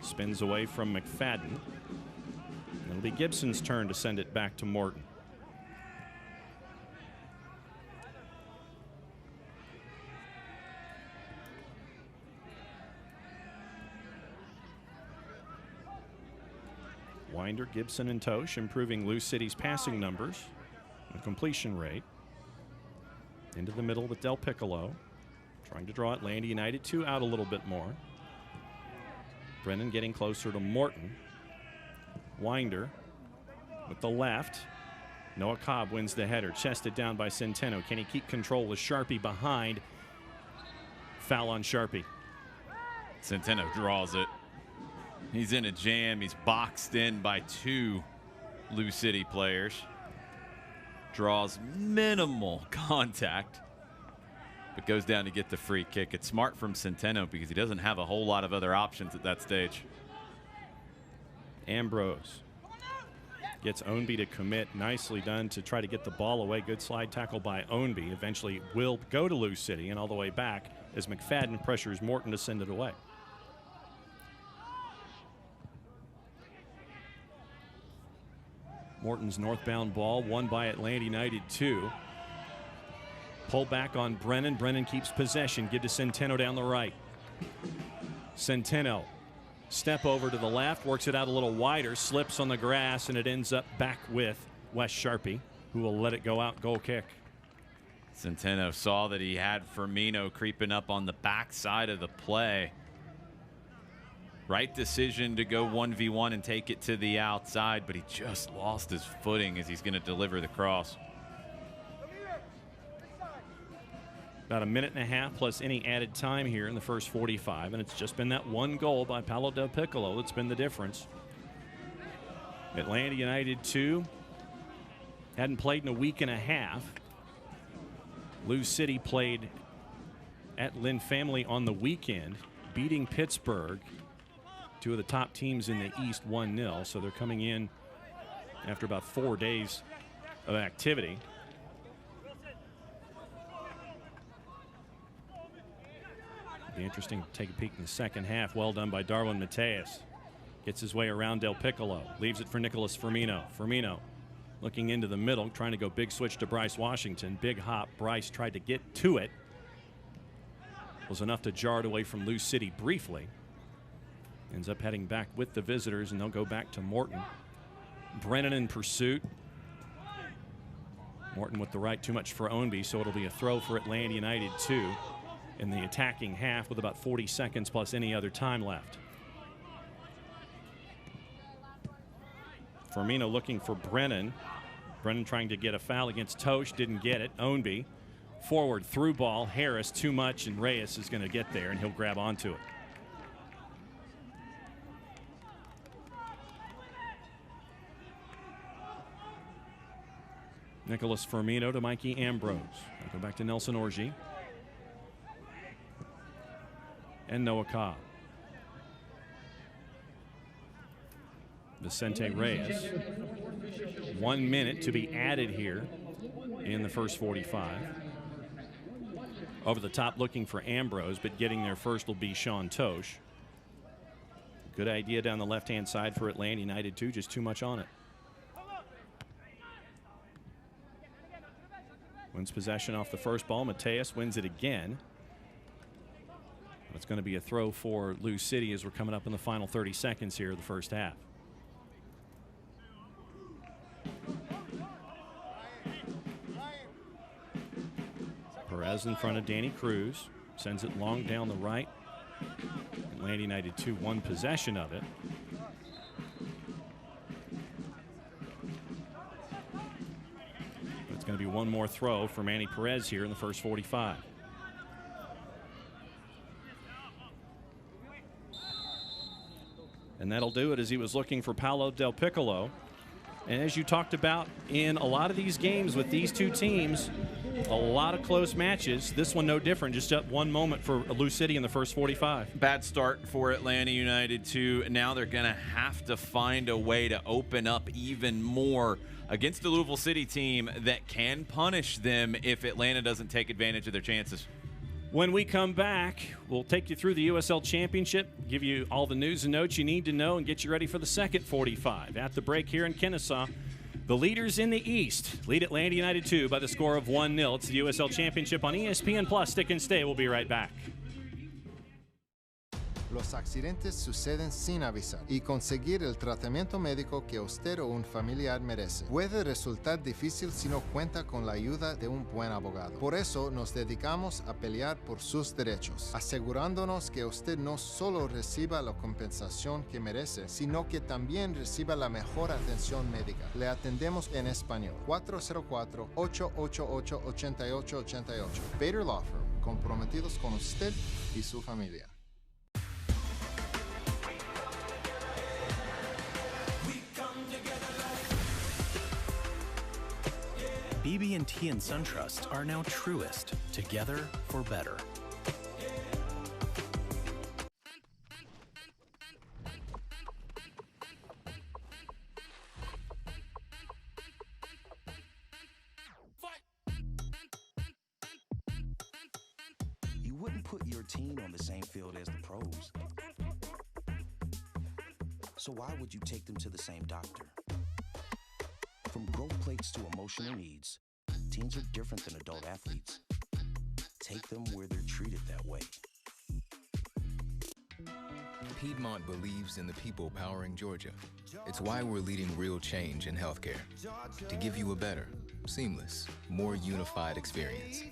A: Spins away from McFadden. It'll be Gibson's turn to send it back to Morton. Winder, Gibson, and Tosh improving Lou City's passing numbers and completion rate. Into the middle with Del Piccolo. Trying to draw Atlanta United 2 out a little bit more. Brennan getting closer to Morton. Winder with the left. Noah Cobb wins the header. Chested down by Centeno. Can he keep control with Sharpie behind? Foul on Sharpie.
B: Centeno draws it. He's in a jam. He's boxed in by 2 Lou City players. Draws minimal contact, but goes down to get the free kick. It's smart from Centeno because he doesn't have a whole lot of other options at that stage.
A: Ambrose gets Ownby to commit. Nicely done to try to get the ball away. Good slide tackle by Ownby. Eventually will go to Lou City and all the way back as McFadden pressures Morton to send it away. Morton's northbound ball won by Atlanta United 2. Pull back on Brennan. Brennan keeps possession. Give to Centeno down the right. Centeno step over to the left, works it out a little wider, slips on the grass, and it ends up back with Wes Sharpie, who will let it go out. Goal kick.
B: Centeno saw that he had Firmino creeping up on the backside of the play. Right decision to go 1v1 and take it to the outside, but he just lost his footing as he's going to deliver the cross.
A: About a minute and a half plus any added time here in the first 45, and it's just been that 1 goal by Paolo Del Piccolo that's been the difference. Atlanta United 2 hadn't played in a week and a half. Lou City played at Lynn Family on the weekend, beating Pittsburgh, two of the top teams in the East, 1-0. So they're coming in after about 4 days of activity. It'll be interesting to take a peek in the second half. Well done by Darwin Mateus. Gets his way around Del Piccolo. Leaves it for Nicholas Firmino. Firmino looking into the middle, trying to go big switch to Bryce Washington. Big hop. Bryce tried to get to it. Was enough to jar it away from Lou City briefly. Ends up heading back with the visitors, and they'll go back to Morton. Brennan in pursuit. Morton with the right, too much for Ownby, so it'll be a throw for Atlanta United 2 in the attacking half with about 40 seconds plus any other time left. Firmino looking for Brennan. Brennan trying to get a foul against Tosh, didn't get it. Ownby forward through ball. Harris too much, and Reyes is going to get there, and he'll grab onto it. Nicholas Firmino to Mikey Ambrose. We'll go back to Nelson Orji. And Noah Cobb. Vicente Reyes. 1 minute to be added here in the first 45. Over the top looking for Ambrose, but getting there first will be Sean Tosh. Good idea down the left-hand side for Atlanta United 2, just too much on it. Wins possession off the first ball. Mateus wins it again. It's going to be a throw for Lou City as we're coming up in the final 30 seconds here of the first half. Perez in front of Danny Cruz. Sends it long down the right. Atlanta United 2 won possession of it. It's going to be one more throw for Manny Perez here in the first 45. And that'll do it as he was looking for Paolo Del Piccolo. And as you talked about in a lot of these games with these two teams, a lot of close matches. This one no different, just up one moment for Lou City in the first 45.
B: Bad start for Atlanta United 2. Now they're going to have to find a way to open up even more against the Louisville City team that can punish them if Atlanta doesn't take advantage of their chances.
A: When we come back, we'll take you through the USL Championship, give you all the news and notes you need to know, and get you ready for the second 45. At the break here in Kennesaw, the leaders in the East lead Atlanta United 2 by the score of 1-0. It's the USL Championship on ESPN+. Stick and stay. We'll be right back.
C: Los accidentes suceden sin avisar y conseguir el tratamiento médico que usted o un familiar merece puede resultar difícil si no cuenta con la ayuda de un buen abogado. Por eso nos dedicamos a pelear por sus derechos, asegurándonos que usted no solo reciba la compensación que merece, sino que también reciba la mejor atención médica. Le atendemos en español. 404-888-8888. Bader Law Firm, comprometidos con usted y su familia.
D: BB&T and SunTrust are now Truist, together for better.
E: You wouldn't put your team on the same field as the pros. So why would you take them to the same doctor? From growth plates to emotional needs, teens are different than adult athletes. Take them where they're treated that way.
F: Piedmont believes in the people powering Georgia. It's why we're leading real change in healthcare. To give you a better, seamless, more unified experience.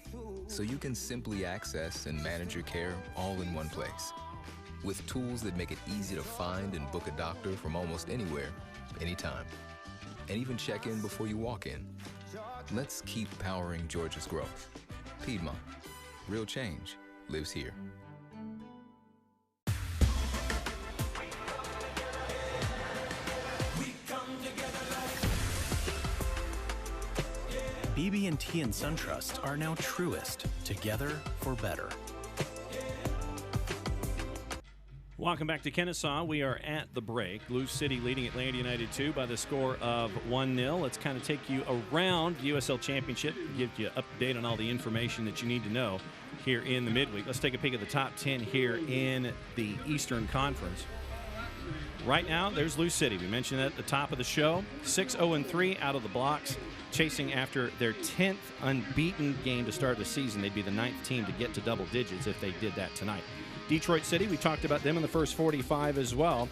F: So you can simply access and manage your care all in one place. With tools that make it easy to find and book a doctor from almost anywhere, anytime. And even check in before you walk in. Let's keep powering Georgia's growth. Piedmont. Real change lives here.
G: We come together.
D: BB&T and SunTrust are now Truist, together for better.
A: Welcome back to Kennesaw. We are at the break. Lou City leading Atlanta United 2 by the score of 1-0. Let's kind of take you around the USL Championship, give you an update on all the information that you need to know here in the midweek. Let's take a peek at the top 10 here in the Eastern Conference. Right now, there's Lou City. We mentioned that at the top of the show. 6-0-3 out of the blocks, chasing after their 10th unbeaten game to start the season. They'd be the 9th team to get to double digits if they did that tonight. Detroit City, we talked about them in the first 45 as well.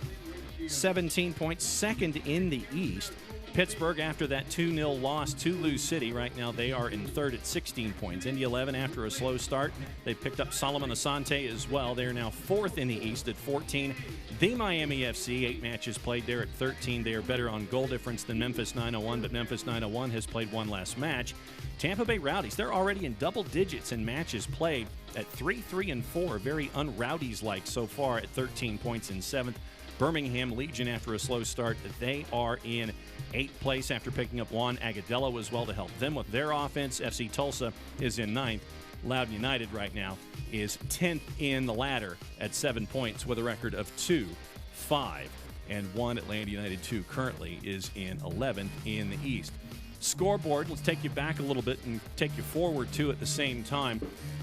A: 17 points, second in the East. Pittsburgh, after that 2-0 loss to Lou City, right now they are in third at 16 points. Indy 11, after a slow start, they picked up Solomon Asante as well. They're now fourth in the East at 14. The Miami FC, 8 matches played there at 13. They are better on goal difference than Memphis 901, but Memphis 901 has played one less match. Tampa Bay Rowdies, they're already in double digits in matches played at 3-3-4. Very un-Rowdies-like so far at 13 points in 7th. Birmingham Legion, after a slow start, they are in 8th place after picking up Juan Agadello as well to help them with their offense. FC Tulsa is in 9th. Loudoun United right now is 10th in the ladder at 7 points with a record of 2-5. And 1 Atlanta United 2 currently is in 11th in the East. Scoreboard, let's take you back a little bit and take you forward too at the same time.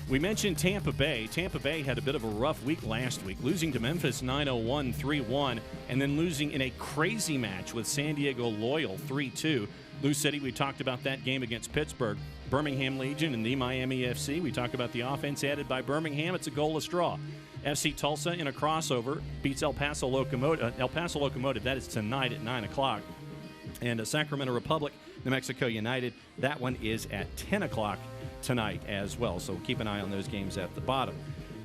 A: We mentioned Tampa Bay. Tampa Bay had a bit of a rough week last week, losing to Memphis 901 3-1, and then losing in a crazy match with San Diego Loyal 3-2. Lou City, we talked about that game against Pittsburgh. Birmingham Legion and the Miami FC, we talked about the offense added by Birmingham. It's a goalless draw. FC Tulsa in a crossover beats El Paso Locomotive. That is tonight at 9 o'clock. And Sacramento Republic, New Mexico United, that one is at 10 o'clock tonight as well. So keep an eye on those games at the bottom.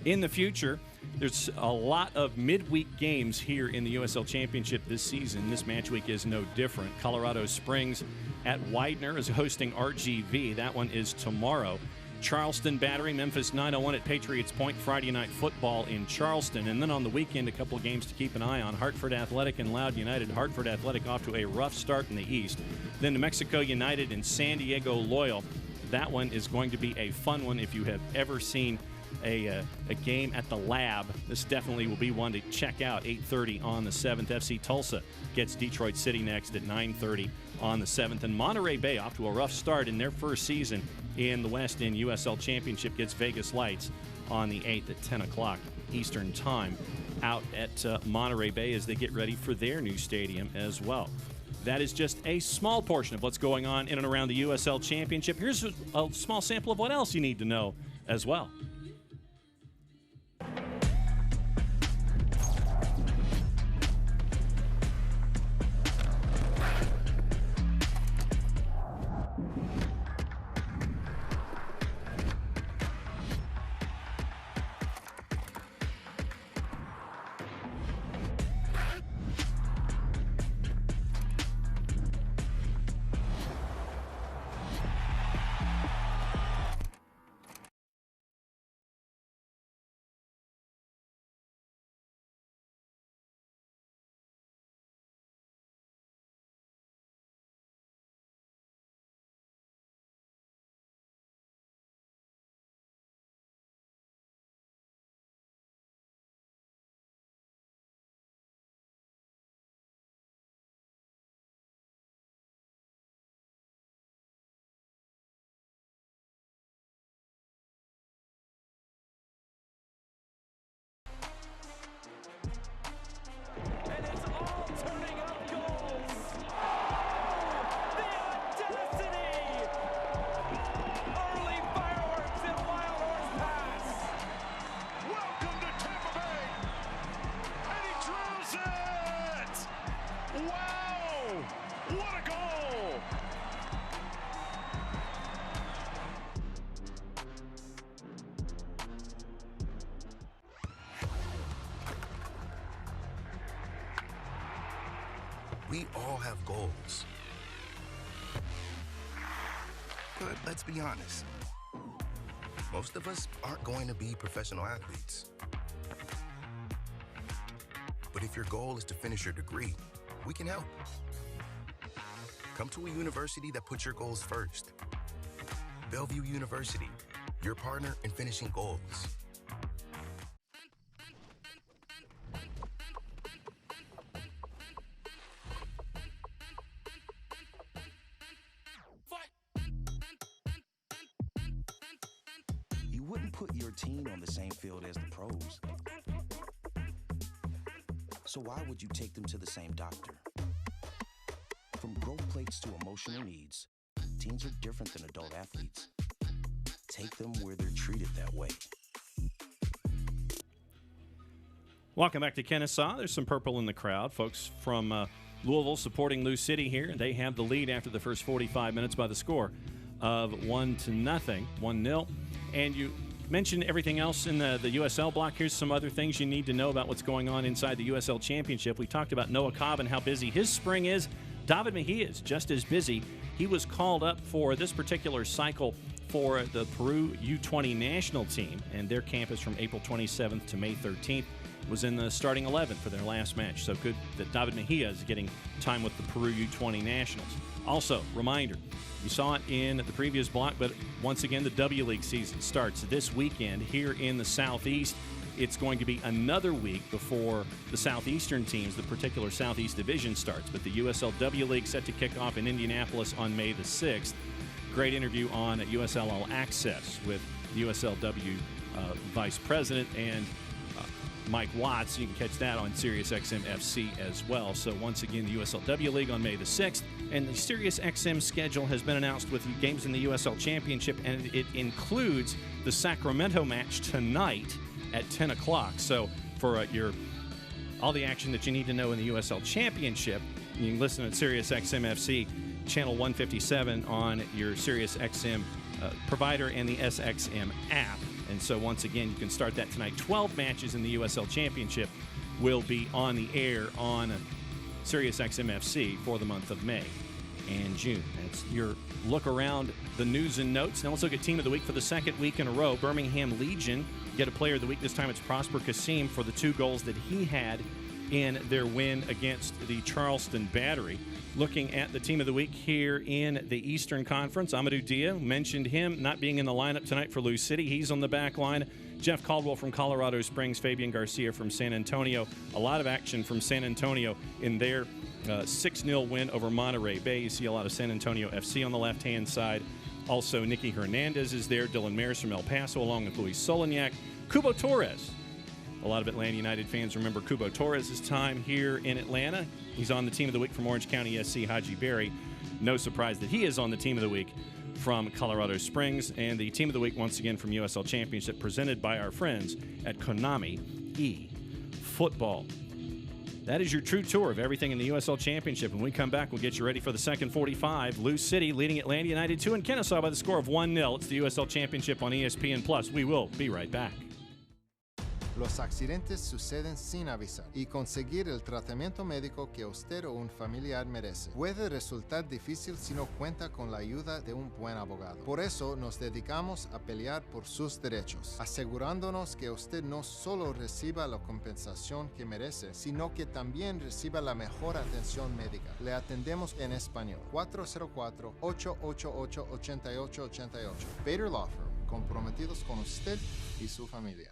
A: In the future, there's a lot of midweek games here in the USL Championship this season. This match week is no different. Colorado Springs at Widener is hosting RGV. That one is tomorrow. Charleston Battery, Memphis 901 at Patriots Point, Friday Night Football in Charleston. And then on the weekend, a couple of games to keep an eye on. Hartford Athletic and Loudoun United. Hartford Athletic off to a rough start in the East. Then New Mexico United and San Diego Loyal. That one is going to be a fun one. If you have ever seen a game at the Lab, this definitely will be one to check out. 8:30 on the 7th. FC Tulsa gets Detroit City next at 9:30 on the 7th. And Monterey Bay, off to a rough start in their first season in the West End USL Championship, gets Vegas Lights on the 8th at 10 o'clock Eastern Time out at Monterey Bay as they get ready for their new stadium as well. That is just a small portion of what's going on in and around the USL Championship. Here's a small sample of what else you need to know as well.
E: We all have goals. But let's be honest. Most of us aren't going to be professional athletes. But if your goal is to finish your degree, we can help. Come to a university that puts your goals first.
G: Bellevue University, your partner in finishing goals.
E: You wouldn't put your team on the same field as the pros. So why would you take them to the same doctor? From growth plates to emotional needs, teens are different than adult athletes. Take them where they're treated that way.
A: Welcome back to Kennesaw. There's some purple in the crowd. Folks from Louisville supporting Lou City here. They have the lead after the first 45 minutes by the score of 1-0, 1-0. And you mentioned everything else in the USL block. Here's some other things you need to know about what's going on inside the USL Championship. We talked about Noah Cobb and how busy his spring is. David Mejia is just as busy. He was called up for this particular cycle for the Peru U20 national team, and their camp is from April 27th to May 13th. Was in the starting 11 for their last match. So good that David Mejia is getting time with the Peru U20 nationals. Also, reminder, you saw it in the previous block, but once again, the W League season starts this weekend here in the Southeast. It's going to be another week before the Southeastern teams, the particular Southeast Division, starts. But the USL W League set to kick off in Indianapolis on May the 6th. Great interview on USL All Access with the USLW Vice President and Mike Watts. You can catch that on SiriusXM FC as well. So once again, the USLW League on May the 6th. And the SiriusXM schedule has been announced with games in the USL Championship, and it includes the Sacramento match tonight at 10 o'clock. So for all the action that you need to know in the USL Championship, you can listen at SiriusXM FC, channel 157 on your SiriusXM provider and the SXM app. And so once again, you can start that tonight. 12 matches in the USL Championship will be on the air on SiriusXM FC for the month of May and June. That's your look around the news and notes. Now let's look at Team of the Week for the second week in a row. Birmingham Legion get a Player of the Week. This time it's Prosper Kasim for the 2 goals that he had in their win against the Charleston Battery. Looking at the Team of the Week here in the Eastern Conference, Amadou Dia, mentioned him not being in the lineup tonight for Lou City. He's on the back line. Jeff Caldwell from Colorado Springs, Fabian Garcia from San Antonio. A lot of action from San Antonio in their 6-0 win over Monterey Bay. You see a lot of San Antonio FC on the left-hand side. Also, Nicky Hernandez is there. Dylan Maris from El Paso, along with Luis Solignac. Kubo Torres. A lot of Atlanta United fans remember Kubo Torres' time here in Atlanta. He's on the Team of the Week from Orange County SC, Haji Berry. No surprise that he is on the Team of the Week from Colorado Springs. And the Team of the Week, once again, from USL Championship, presented by our friends at Konami eFootball. That is your true tour of everything in the USL Championship. When we come back, we'll get you ready for the second 45. Lou City leading Atlanta United 2 in Kennesaw by the score of 1-0. It's the USL Championship on ESPN+. We will be right back.
C: Los accidentes suceden sin avisar y conseguir el tratamiento médico que usted o un familiar merece puede resultar difícil si no cuenta con la ayuda de un buen abogado. Por eso nos dedicamos a pelear por sus derechos, asegurándonos que usted no solo reciba la compensación que merece, sino que también reciba la mejor atención médica. Le atendemos en español. 404-888-8888. Bader Law Firm, comprometidos con usted y su familia.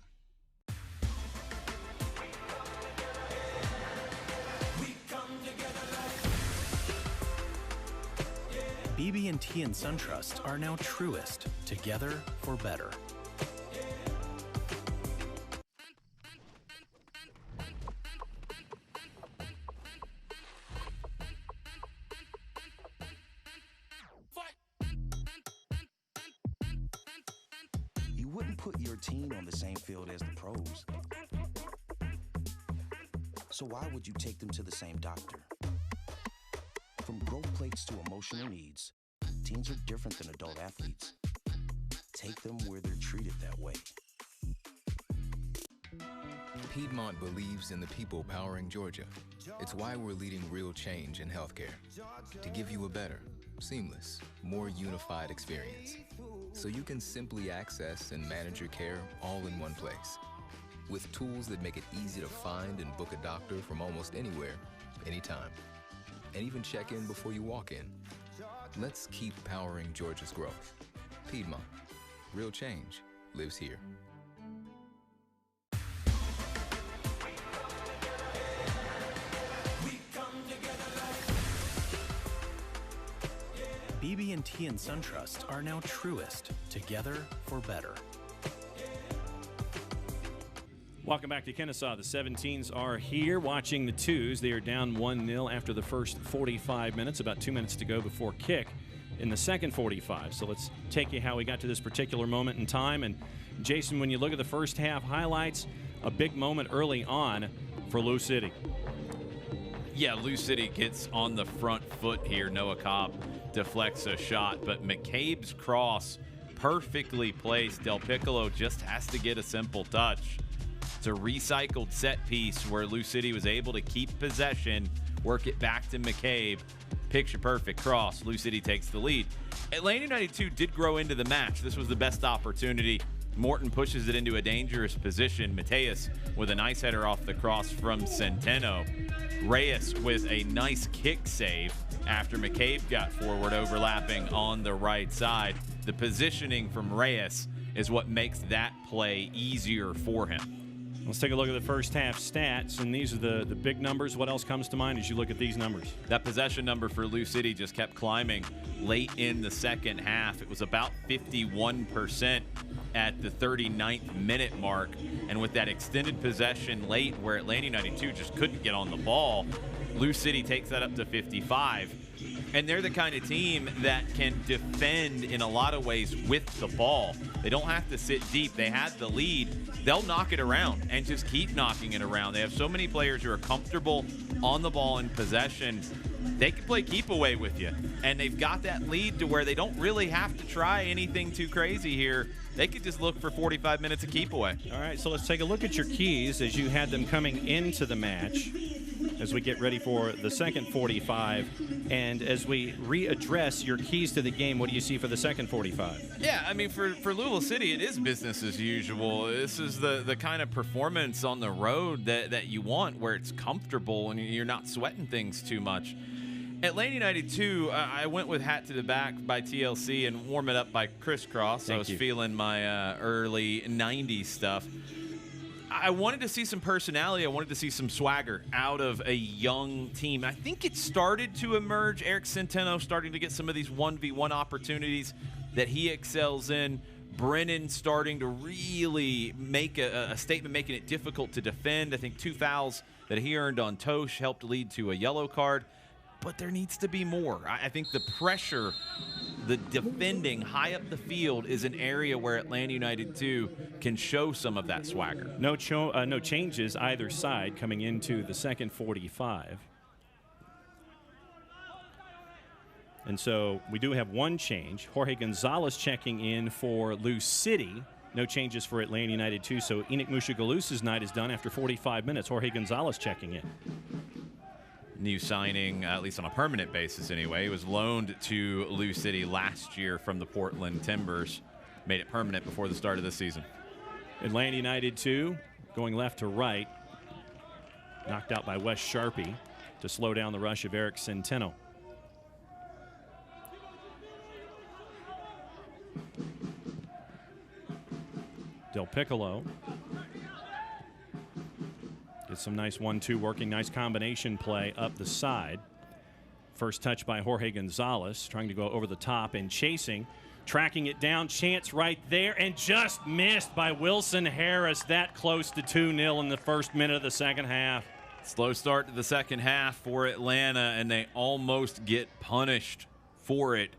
D: BB&T and SunTrust are now Truist, together for better.
E: You wouldn't put your team on the same field as the pros. So why would you take them to the same doctor? From growth plates to emotional needs, teens are different than adult athletes. Take them where they're treated that way.
F: Piedmont believes in the people powering Georgia. It's why we're leading real change in healthcare. To give you a better, seamless, more unified experience. So you can simply access and manage your care all in one place. With tools that make it easy to find and book a doctor from almost anywhere, anytime. And even check in before you walk in. Let's keep powering Georgia's growth. Piedmont. Real change lives here.
D: BB&T and SunTrust are now truest, together for better.
A: Welcome back to Kennesaw. The 17s are here watching the 2s. They are down 1-0 after the first 45 minutes, about 2 minutes to go before kick in the second 45. So let's take you how we got to this particular moment in time. And Jason, when you look at the first half highlights, a big moment early on for Lou City.
B: Yeah, Lou City gets on the front foot here. Noah Cobb deflects a shot, but McCabe's cross perfectly placed. Del Piccolo just has to get a simple touch. It's a recycled set piece where Lou City was able to keep possession, work it back to McCabe. Picture perfect cross. Lou City takes the lead. Atlanta United 2 did grow into the match. This was the best opportunity. Morton pushes it into a dangerous position. Mateus with a nice header off the cross from Centeno. Reyes with a nice kick save after McCabe got forward, overlapping on the right side. The positioning from Reyes is what makes that play easier for him.
A: Let's take a look at the first half stats, and these are the big numbers. What else comes to mind as you look at these numbers?
B: That possession number for Lou City just kept climbing late in the second half. It was about 51% at the 39th minute mark, and with that extended possession late where Atlanta United 2 just couldn't get on the ball, Lou City takes that up to 55. And they're the kind of team that can defend in a lot of ways with the ball. They don't have to sit deep. They have the lead. They'll knock it around and just keep knocking it around. They have so many players who are comfortable on the ball in possession. They can play keep away with you. And they've got that lead to where they don't really have to try anything too crazy here. They could just look for 45 minutes of keep away.
A: All right, so let's take a look at your keys as you had them coming into the match, as we get ready for the second 45. And as we readdress your keys to the game, what do you see for the second 45?
B: Yeah, I mean, for Louisville City, it is business as usual. This is the kind of performance on the road that you want, where it's comfortable and you're not sweating things too much. Atlanta United 2, I went with Hat to the Back by TLC and Warm It Up by Crisscross. I was feeling my early 90s stuff. I wanted to see some personality. I wanted to see some swagger out of a young team. I think it started to emerge. Eric Centeno starting to get some of these 1v1 opportunities that he excels in. Brennan starting to really make a statement, making it difficult to defend. I think 2 fouls that he earned on Tosh helped lead to a yellow card. But there needs to be more. I think the pressure, the defending high up the field is an area where Atlanta United 2 can show some of that swagger.
A: No changes either side coming into the second 45. And so we do have one change. Jorge Gonzalez checking in for Lou City. No changes for Atlanta United 2. So Enoch Mushagalusa's night is done after 45 minutes. Jorge Gonzalez checking in.
B: New signing, at least on a permanent basis anyway. He was loaned to Lou City last year from the Portland Timbers. Made it permanent before the start of the season.
A: Atlanta United 2 going left to right. Knocked out by Wes Sharpie to slow down the rush of Eric Centeno. Del Piccolo. Gets some nice 1-2 working, nice combination play up the side. First touch by Jorge Gonzalez, trying to go over the top and chasing. Tracking it down, chance right there, and just missed by Wilson Harris. That close to 2-0 in the first minute of the second half.
B: Slow start to the second half for Atlanta, and they almost get punished for it.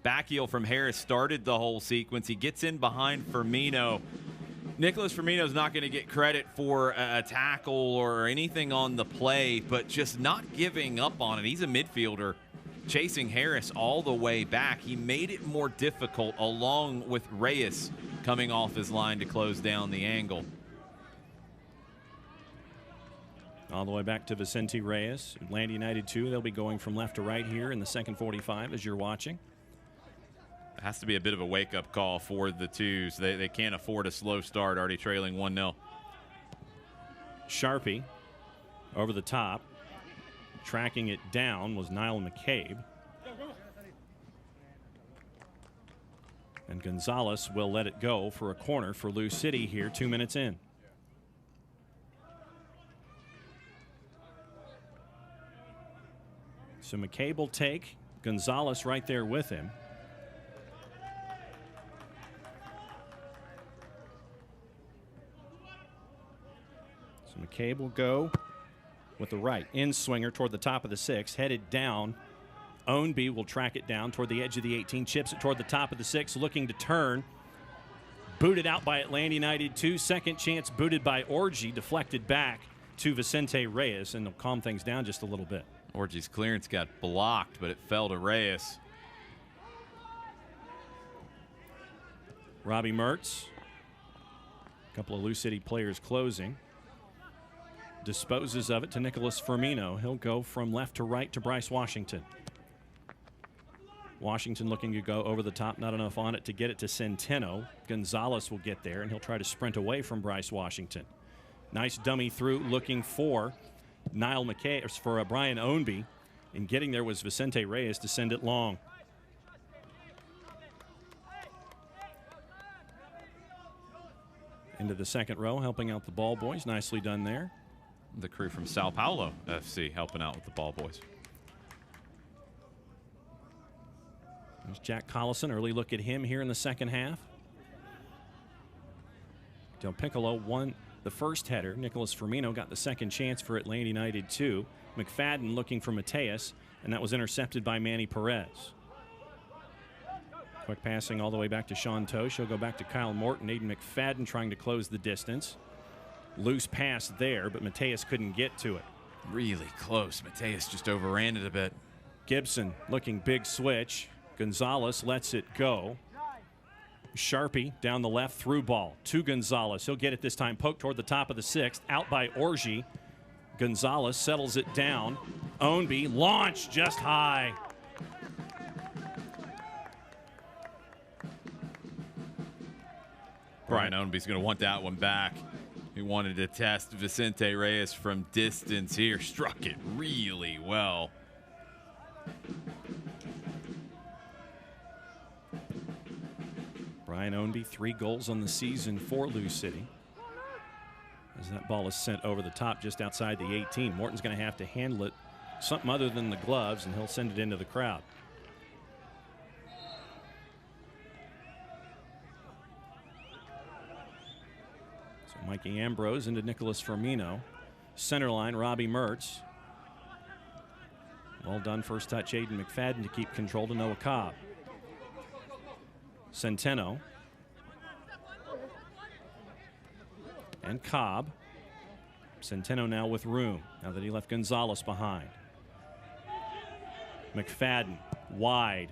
B: Back heel from Harris started the whole sequence. He gets in behind Firmino. Nicholas Firmino's not going to get credit for a tackle or anything on the play, but just not giving up on it. He's a midfielder chasing Harris all the way back. He made it more difficult, along with Reyes coming off his line to close down the angle.
A: All the way back to Vicente Reyes. Atlanta United 2, they'll be going from left to right here in the second 45 as you're watching.
B: It has to be a bit of a wake-up call for the twos. They can't afford a slow start, already trailing 1-0.
A: Sharpie over the top. Tracking it down was Niall McCabe. And Gonzalez will let it go for a corner for Lou City here 2 minutes in. So McCabe will take Gonzalez right there with him. So McCabe will go with the right in swinger toward the top of the 6, headed down. Ownby will track it down toward the edge of the 18, chips it toward the top of the 6, looking to turn. Booted out by Atlanta United 2. Second chance booted by Orji, deflected back to Vicente Reyes, and they'll calm things down just a little bit.
B: Orji's clearance got blocked, but it fell to Reyes.
A: Robbie Mertz. A couple of Lou City players closing. Disposes of it to Nicholas Firmino. He'll go from left to right to Bryce Washington. Washington looking to go over the top, not enough on it to get it to Centeno. Gonzalez will get there, and he'll try to sprint away from Bryce Washington. Nice dummy through, looking for Niall McKay, for Brian Ownby. And getting there was Vicente Reyes to send it long. Into the second row, helping out the ball boys. Nicely done there.
B: The crew from Sao Paulo FC helping out with the ball boys.
A: There's Jack Collison. Early look at him here in the second half. Del Piccolo won the first header. Nicholas Firmino got the second chance for Atlanta United 2. McFadden looking for Mateus, and that was intercepted by Manny Perez. Quick passing all the way back to Sean Tosh. He'll go back to Kyle Morton. Aiden McFadden trying to close the distance. Loose pass there, but Mateus couldn't get to it.
B: Really close. Mateus just overran it a bit.
A: Gibson looking big switch. Gonzalez lets it go. Sharpie down the left, through ball to Gonzalez. He'll get it this time, poked toward the top of the 6th, out by Orji. Gonzalez settles it down. Ownby launched just high.
B: Brian Ownby's going to want that one back. He wanted to test Vicente Reyes from distance here. Struck it really well.
A: Brian Ownby, 3 goals on the season for Lou City. As that ball is sent over the top just outside the 18. Morton's going to have to handle it something other than the gloves, and he'll send it into the crowd. So Mikey Ambrose into Nicholas Firmino. Center line, Robbie Mertz. Well done, first touch, Aiden McFadden to keep control to Noah Cobb. Centeno. And Cobb. Centeno now with room, now that he left Gonzalez behind. McFadden, wide.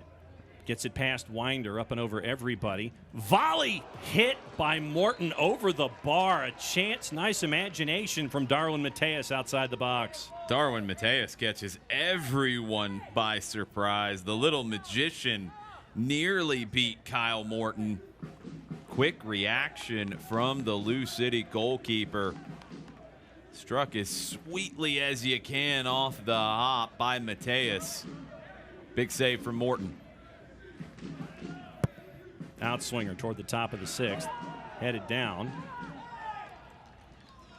A: Gets it past Winder, up and over everybody. Volley hit by Morton over the bar. A chance, nice imagination from Darwin Mateus outside the box.
B: Darwin Mateus catches everyone by surprise. The little magician nearly beat Kyle Morton. Quick reaction from the Lou City goalkeeper. Struck as sweetly as you can off the hop by Mateus. Big save from Morton.
A: Outswinger toward the top of the 6th. Headed down.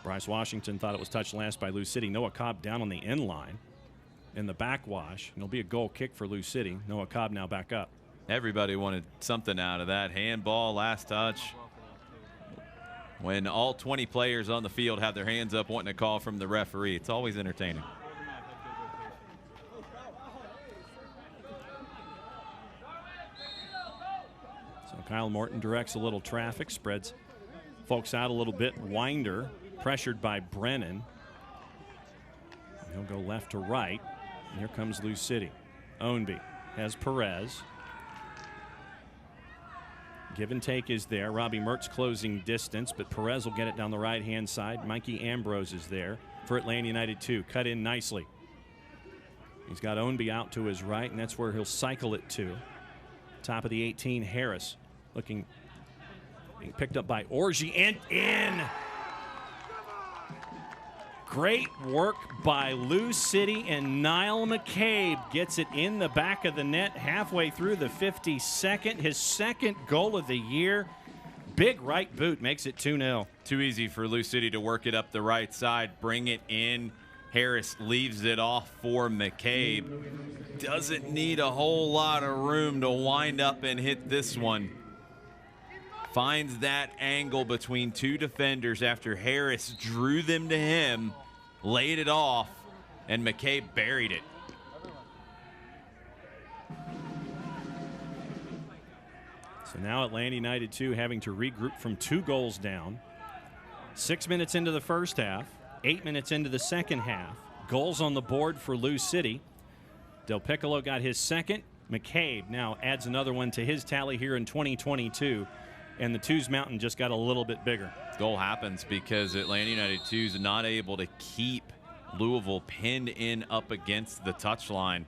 A: Bryce Washington thought it was touched last by Lou City. Noah Cobb down on the end line in the backwash. It'll be a goal kick for Lou City. Noah Cobb now back up.
B: Everybody wanted something out of that. Handball, last touch. When all 20 players on the field have their hands up wanting a call from the referee, it's always entertaining.
A: So Kyle Morton directs a little traffic, spreads folks out a little bit. Winder pressured by Brennan. He'll go left to right. And here comes Lou City. Ownby has Perez. Give and take is there. Robbie Mertz closing distance, but Perez will get it down the right-hand side. Mikey Ambrose is there for Atlanta United 2. Cut in nicely. He's got Ownby out to his right, and that's where he'll cycle it to. Top of the 18, Harris looking, being picked up by Orji and in. Great work by Lou City, and Niall McCabe gets it in the back of the net halfway through the 52nd. His second goal of the year. Big right boot makes it 2-0.
B: Too easy for Lou City to work it up the right side, bring it in. Harris leaves it off for McCabe. Doesn't need a whole lot of room to wind up and hit this one. Finds that angle between two defenders after Harris drew them to him, laid it off, and McCabe buried it.
A: So now Atlanta United 2 having to regroup from 2 goals down. 6 minutes into the first half, 8 minutes into the second half. Goals on the board for Lou City. Del Piccolo got his second. McCabe now adds another one to his tally here in 2022. And the Twos Mountain just got a little bit bigger.
B: Goal happens because Atlanta United 2 is not able to keep Louisville pinned in up against the touchline.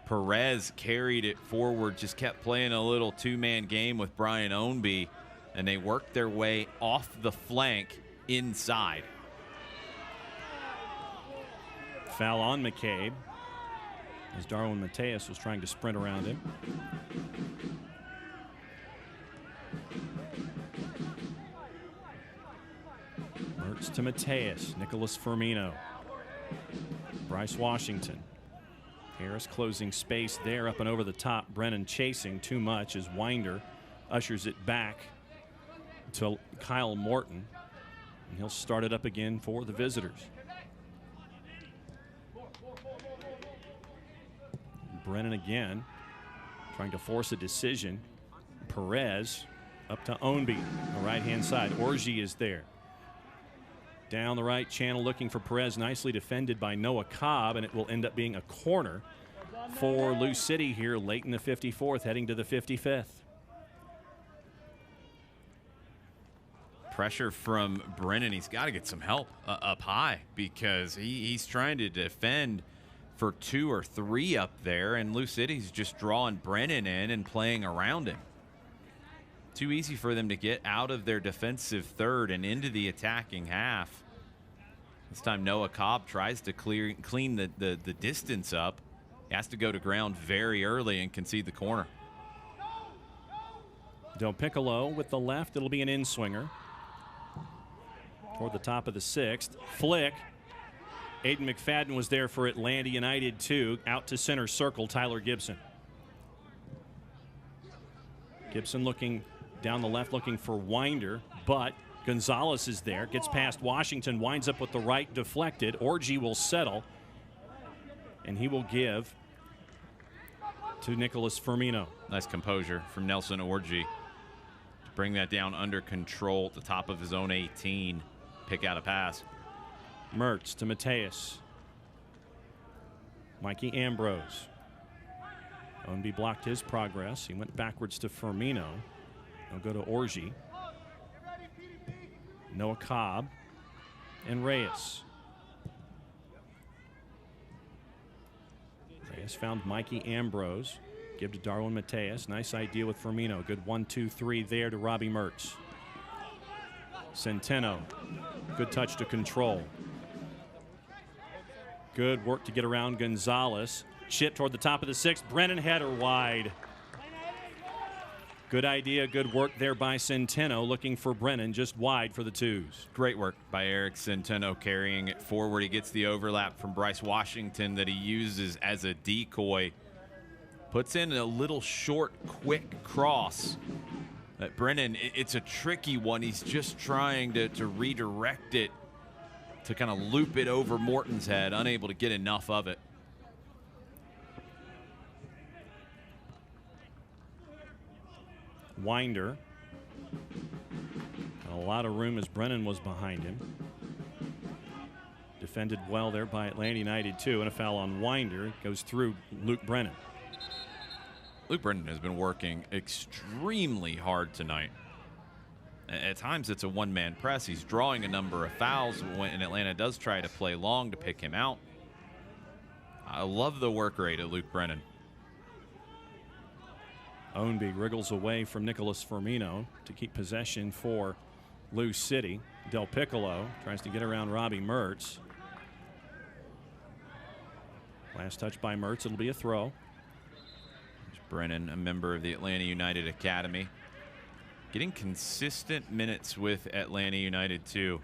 B: Perez carried it forward, just kept playing a little two-man game with Brian Ownby, and they worked their way off the flank inside.
A: Foul on McCabe as Darwin Mateus was trying to sprint around him. Mertz to Mateus. Nicholas Firmino. Bryce Washington. Harris closing space there up and over the top. Brennan chasing too much as Winder ushers it back to Kyle Morton. And he'll start it up again for the visitors. Brennan again trying to force a decision. Perez up to Ownby, the right-hand side. Orji is there. Down the right channel looking for Perez. Nicely defended by Noah Cobb, and it will end up being a corner for Lou City here late in the 54th, heading to the 55th.
B: Pressure from Brennan. He's got to get some help up high because he's trying to defend for 2 or 3 up there, and Lou City's just drawing Brennan in and playing around him. Too easy for them to get out of their defensive third and into the attacking half. This time Noah Cobb tries to clean the distance up. He has to go to ground very early and concede the corner.
A: Del Piccolo with the left. It'll be an in-swinger toward the top of the 6th. Flick. Aiden McFadden was there for Atlanta United 2. Out to center circle, Tyler Gibson. Gibson looking down the left, looking for Winder, but Gonzalez is there. Gets past Washington, winds up with the right deflected. Orji will settle, and he will give to Nicholas Firmino.
B: Nice composure from Nelson Orji to bring that down under control at the top of his own 18. Pick out a pass.
A: Mertz to Mateus. Mikey Ambrose. Ownby blocked his progress. He went backwards to Firmino. He'll go to Orji. Noah Cobb and Reyes. Reyes found Mikey Ambrose. Give to Darwin Mateus. Nice idea with Firmino. Good 1-2-3 there to Robbie Mertz. Centeno. Good touch to control. Good work to get around Gonzalez. Chip toward the top of the 6th. Brennan header wide. Good idea, good work there by Centeno, looking for Brennan just wide for the Twos.
B: Great work by Eric Centeno carrying it forward. He gets the overlap from Bryce Washington that he uses as a decoy. Puts in a little short, quick cross. Brennan, it's a tricky one. He's just trying to redirect it to kind of loop it over Morton's head, unable to get enough of it.
A: Winder. A lot of room as Brennan was behind him. Defended well there by Atlanta United 2, and a foul on Winder. Goes through Luke Brennan.
B: Luke Brennan has been working extremely hard tonight. At times it's a one-man press. He's drawing a number of fouls when Atlanta does try to play long to pick him out. I love the work rate of Luke Brennan.
A: Ownby wriggles away from Nicholas Firmino to keep possession for Lou City. Del Piccolo tries to get around Robbie Mertz. Last touch by Mertz. It'll be a throw.
B: There's Brennan, a member of the Atlanta United Academy, getting consistent minutes with Atlanta United too.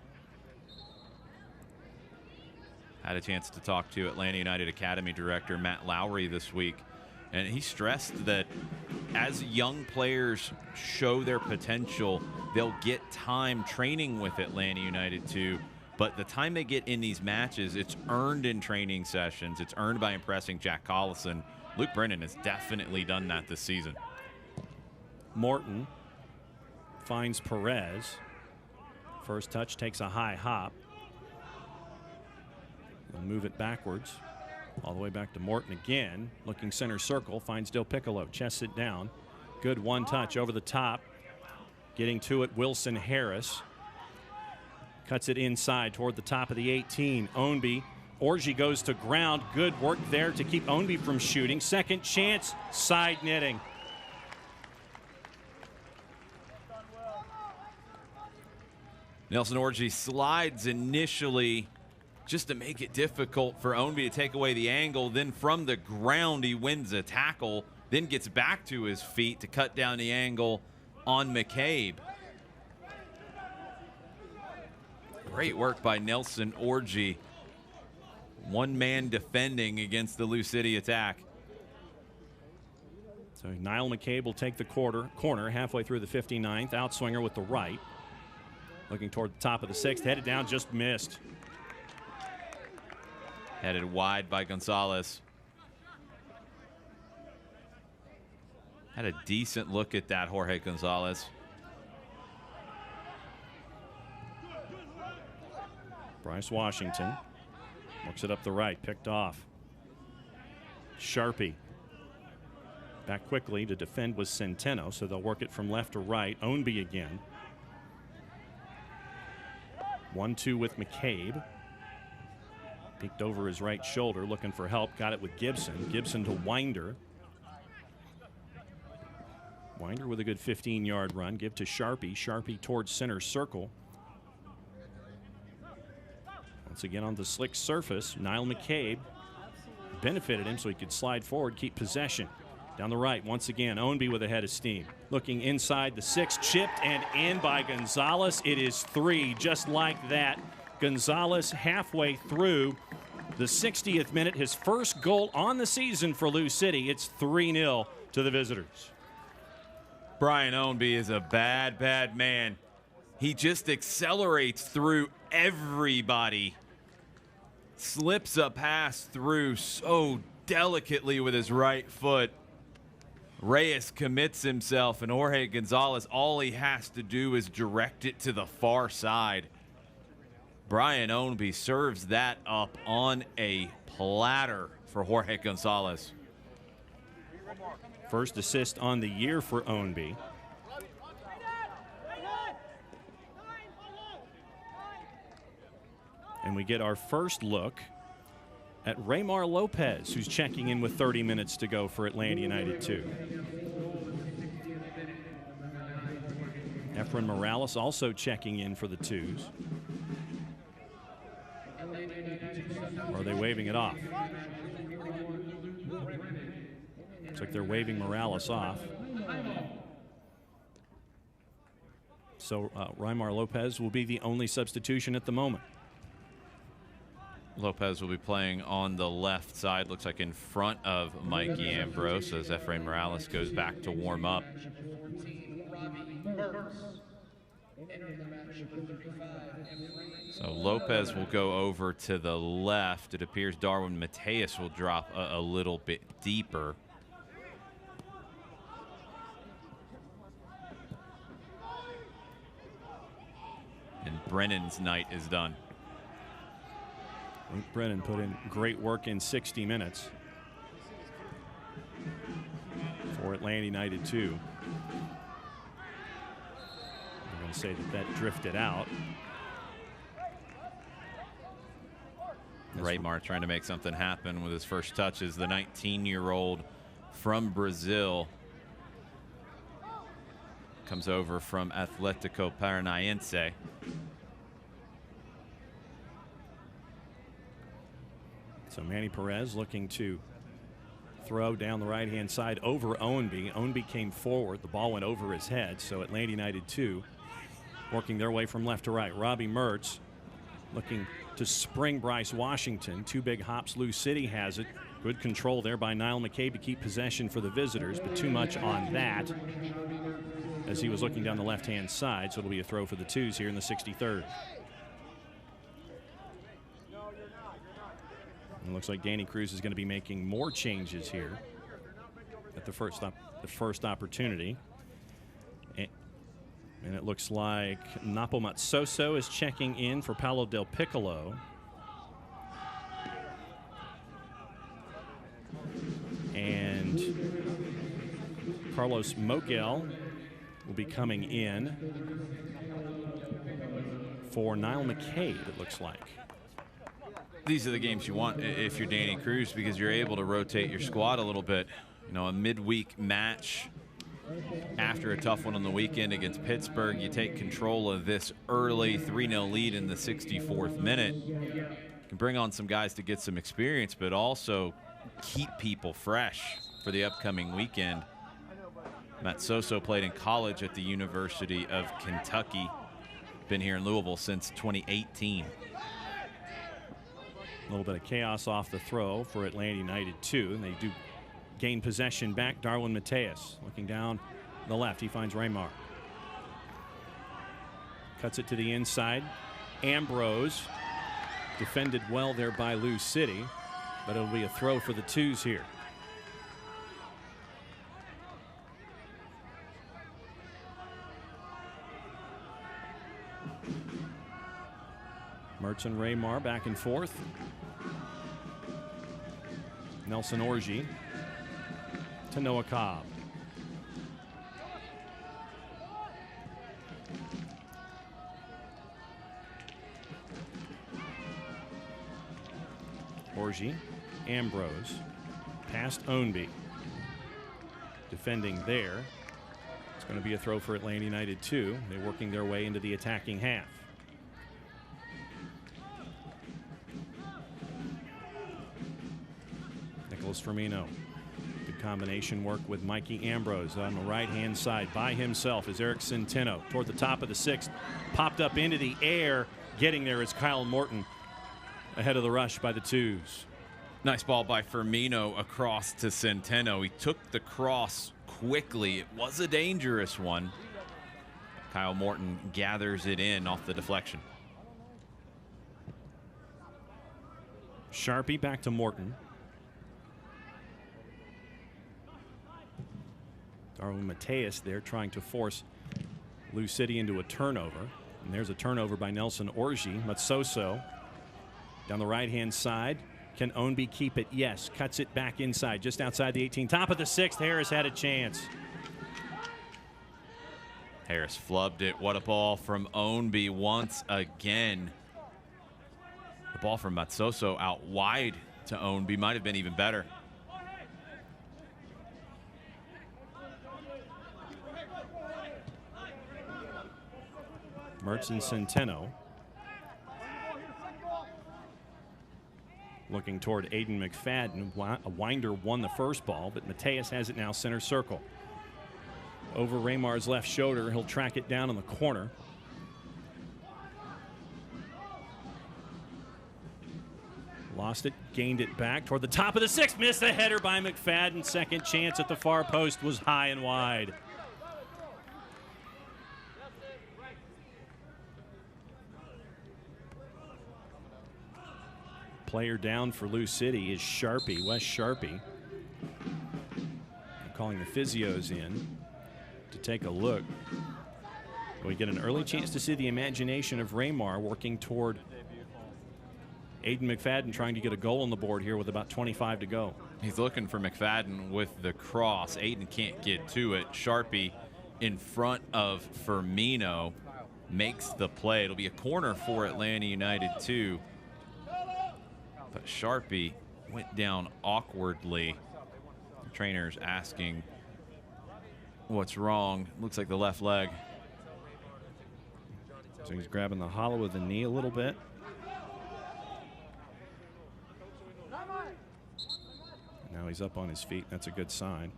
B: Had a chance to talk to Atlanta United Academy director Matt Lowry this week, and he stressed that as young players show their potential, they'll get time training with Atlanta United too. But the time they get in these matches, it's earned in training sessions. It's earned by impressing Jack Collison. Luke Brennan has definitely done that this season.
A: Morton finds Perez. First touch takes a high hop. They'll move it backwards. All the way back to Morton again. Looking center circle. Finds Del Piccolo. Chests it down. Good one touch over the top. Getting to it, Wilson Harris. Cuts it inside toward the top of the 18. Ownby. Orji goes to ground. Good work there to keep Ownby from shooting. Second chance. Side netting.
B: Nelson Orji slides initially just to make it difficult for Ownby to take away the angle. Then from the ground, he wins a tackle, then gets back to his feet to cut down the angle on McCabe. Great work by Nelson Orji. One man defending against the Lou City attack.
A: So Niall McCabe will take the corner halfway through the 59th. Outswinger with the right. Looking toward the top of the 6th. Headed down, just missed.
B: Headed wide by Gonzalez. Had a decent look at that, Jorge Gonzalez.
A: Bryce Washington looks it up the right, picked off. Sharpie back quickly to defend with Centeno, so they'll work it from left to right. Ownby again. 1-2 with McCabe. Peeked over his right shoulder, looking for help. Got it with Gibson. Gibson to Winder. Winder with a good 15-yard run. Give to Sharpie. Sharpie towards center circle. Once again on the slick surface, Niall McCabe benefited him so he could slide forward, keep possession. Down the right, once again, Ownby with a head of steam. Looking inside the 6, chipped and in by Gonzalez. It is 3, just like that. Gonzalez halfway through the 60th minute, his first goal on the season for Lou City. It's 3-0 to the visitors.
B: Brian Ownby is a bad, bad man. He just accelerates through everybody. Slips a pass through so delicately with his right foot. Reyes commits himself, and Jorge Gonzalez, all he has to do is direct it to the far side. Brian Ownby serves that up on a platter for Jorge Gonzalez.
A: First assist on the year for Ownby. And we get our first look at Raymar Lopez, who's checking in with 30 minutes to go for Atlanta United 2. Efren Morales also checking in for the twos. Or are they waving it off? Looks like they're waving Morales off. So Raymar Lopez will be the only substitution at the moment.
B: Lopez will be playing on the left side, looks like in front of Mikey Ambrose as Efrain Morales goes back to warm up. So Lopez will go over to the left. It appears Darwin Mateus will drop a little bit deeper. And Brennan's night is done.
A: Luke Brennan put in great work in 60 minutes for Atlanta United 2. I'm going to say that drifted out.
B: Raymar trying to make something happen with his first touches. The 19-year-old from Brazil comes over from Atletico Paranaense.
A: So Manny Perez looking to throw down the right-hand side over Ownby. Ownby came forward. The ball went over his head. So Atlanta United 2 working their way from left to right. Robbie Mertz looking to spring Bryce Washington. Two big hops. Lou City has it. Good control there by Niall McCabe to keep possession for the visitors, but too much on that as he was looking down the left-hand side. So it'll be a throw for the twos here in the 63rd. It looks like Danny Cruz is going to be making more changes here at the first opportunity. And it looks like Napo Matsoso is checking in for Paulo Del Piccolo. And Carlos Mogel will be coming in for Niall McCabe, it looks like.
B: These are the games you want if you're Danny Cruz, because you're able to rotate your squad a little bit. You know, a midweek match after a tough one on the weekend against Pittsburgh, you take control of this early 3-0 lead in the 64th minute. You can bring on some guys to get some experience, but also keep people fresh for the upcoming weekend. Matsoso played in college at the University of Kentucky. Been here in Louisville since 2018.
A: A little bit of chaos off the throw for Atlanta United 2, and they do gain possession back. Darwin Mateus looking down the left. He finds Raymar. Cuts it to the inside. Ambrose defended well there by Lou City, but it'll be a throw for the twos here. Mertz and Raymar back and forth. Nelson Orji to Noah Cobb. Orji, Ambrose, past Ownby. Defending there. It's going to be a throw for Atlanta United 2. They're working their way into the attacking half. Firmino. Good combination work with Mikey Ambrose on the right-hand side by himself is Eric Centeno toward the top of the sixth. Popped up into the air. Getting there is Kyle Morton ahead of the rush by the twos.
B: Nice ball by Firmino across to Centeno. He took the cross quickly. It was a dangerous one. Kyle Morton gathers it in off the deflection.
A: Sharpie back to Morton. Darwin Mateus there trying to force Lou City into a turnover. And there's a turnover by Nelson Orji. Matsoso down the right-hand side. Can Ownby keep it? Yes. Cuts it back inside, just outside the 18. Top of the sixth. Harris had a chance.
B: Harris flubbed it. What a ball from Ownby once again. The ball from Matsoso out wide to Ownby might have been even better.
A: Mertz and Centeno looking toward Aiden McFadden. A winder won the first ball, but Mateus has it now center circle. Over Raymar's left shoulder. He'll track it down in the corner. Lost it, gained it back toward the top of the sixth. Missed the header by McFadden. Second chance at the far post was high and wide. Player down for Lou City is Sharpie, Wes Sharpie. They're calling the physios in to take a look. We get an early chance to see the imagination of Raymar working toward Aiden McFadden, trying to get a goal on the board here with about 25 to go.
B: He's looking for McFadden with the cross. Aiden can't get to it. Sharpie in front of Firmino makes the play. It'll be a corner for Atlanta United 2. But Sharpie went down awkwardly. The trainer's asking what's wrong. Looks like the left leg.
A: So he's grabbing the hollow of the knee a little bit. Now he's up on his feet. That's a good sign.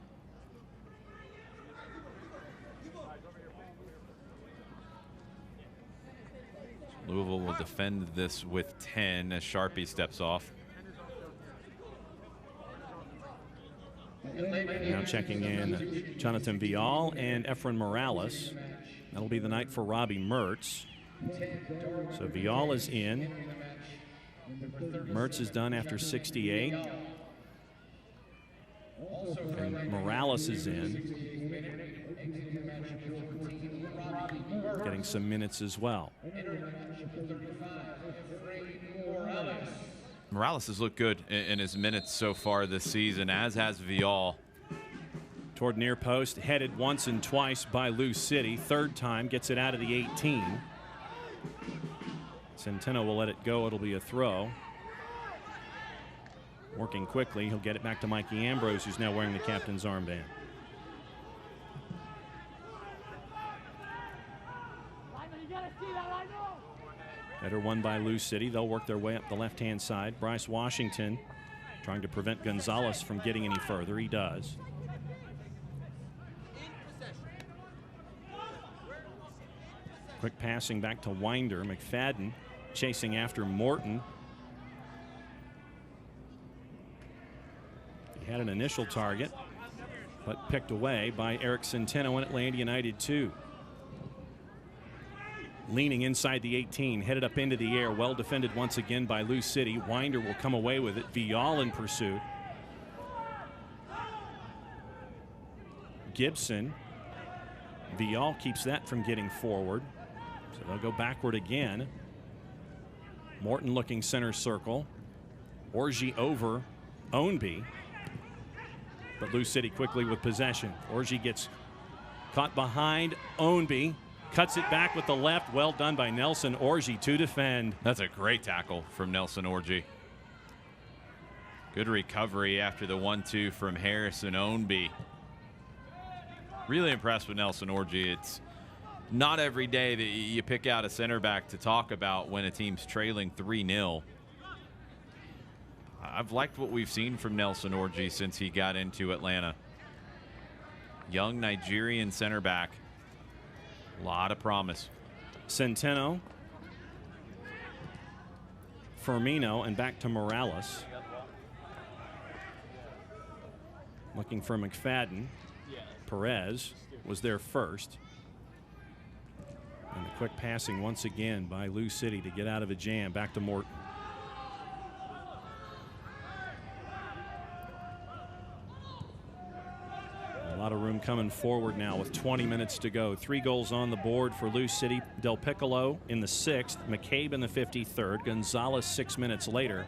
B: Louisville will defend this with 10 as Sharpie steps off.
A: Now checking in Jonathan Vial and Efren Morales. That'll be the night for Robbie Mertz. So Vial is in. Mertz is done after 68. And Morales is in. Getting some minutes as well.
B: Morales has looked good in his minutes so far this season, as has Vial.
A: Toward near post, headed once and twice by Lou City. Third time, gets it out of the 18. Centeno will let it go. It'll be a throw. Working quickly, he'll get it back to Mikey Ambrose, who's now wearing the captain's armband. Header won by Lou City. They'll work their way up the left-hand side. Bryce Washington trying to prevent Gonzalez from getting any further. He does. Quick passing back to Winder. McFadden chasing after Morton. He had an initial target, but picked away by Eric Centeno in Atlanta United 2. Leaning inside the 18, headed up into the air, well defended once again by Lou City. Winder will come away with it. Vial in pursuit. Gibson. Vial keeps that from getting forward. So they'll go backward again. Morton looking center circle. Orji over Ownby. But Lou City quickly with possession. Orji gets caught behind Ownby. Cuts it back with the left. Well done by Nelson Orji to defend.
B: That's a great tackle from Nelson Orji. Good recovery after the 1-2 from Harrison Ownby. Really impressed with Nelson Orji. It's not every day that you pick out a center back to talk about when a team's trailing 3-0. I've liked what we've seen from Nelson Orji since he got into Atlanta. Young Nigerian center back. A lot of promise.
A: Centeno. Firmino and back to Morales. Looking for McFadden. Perez was there first. And the quick passing once again by Lou City to get out of a jam. Back to Morton. A lot of room coming forward now with 20 minutes to go. 3 goals on the board for Lou City. Del Piccolo in the 6th, McCabe in the 53rd, Gonzalez 6 minutes later.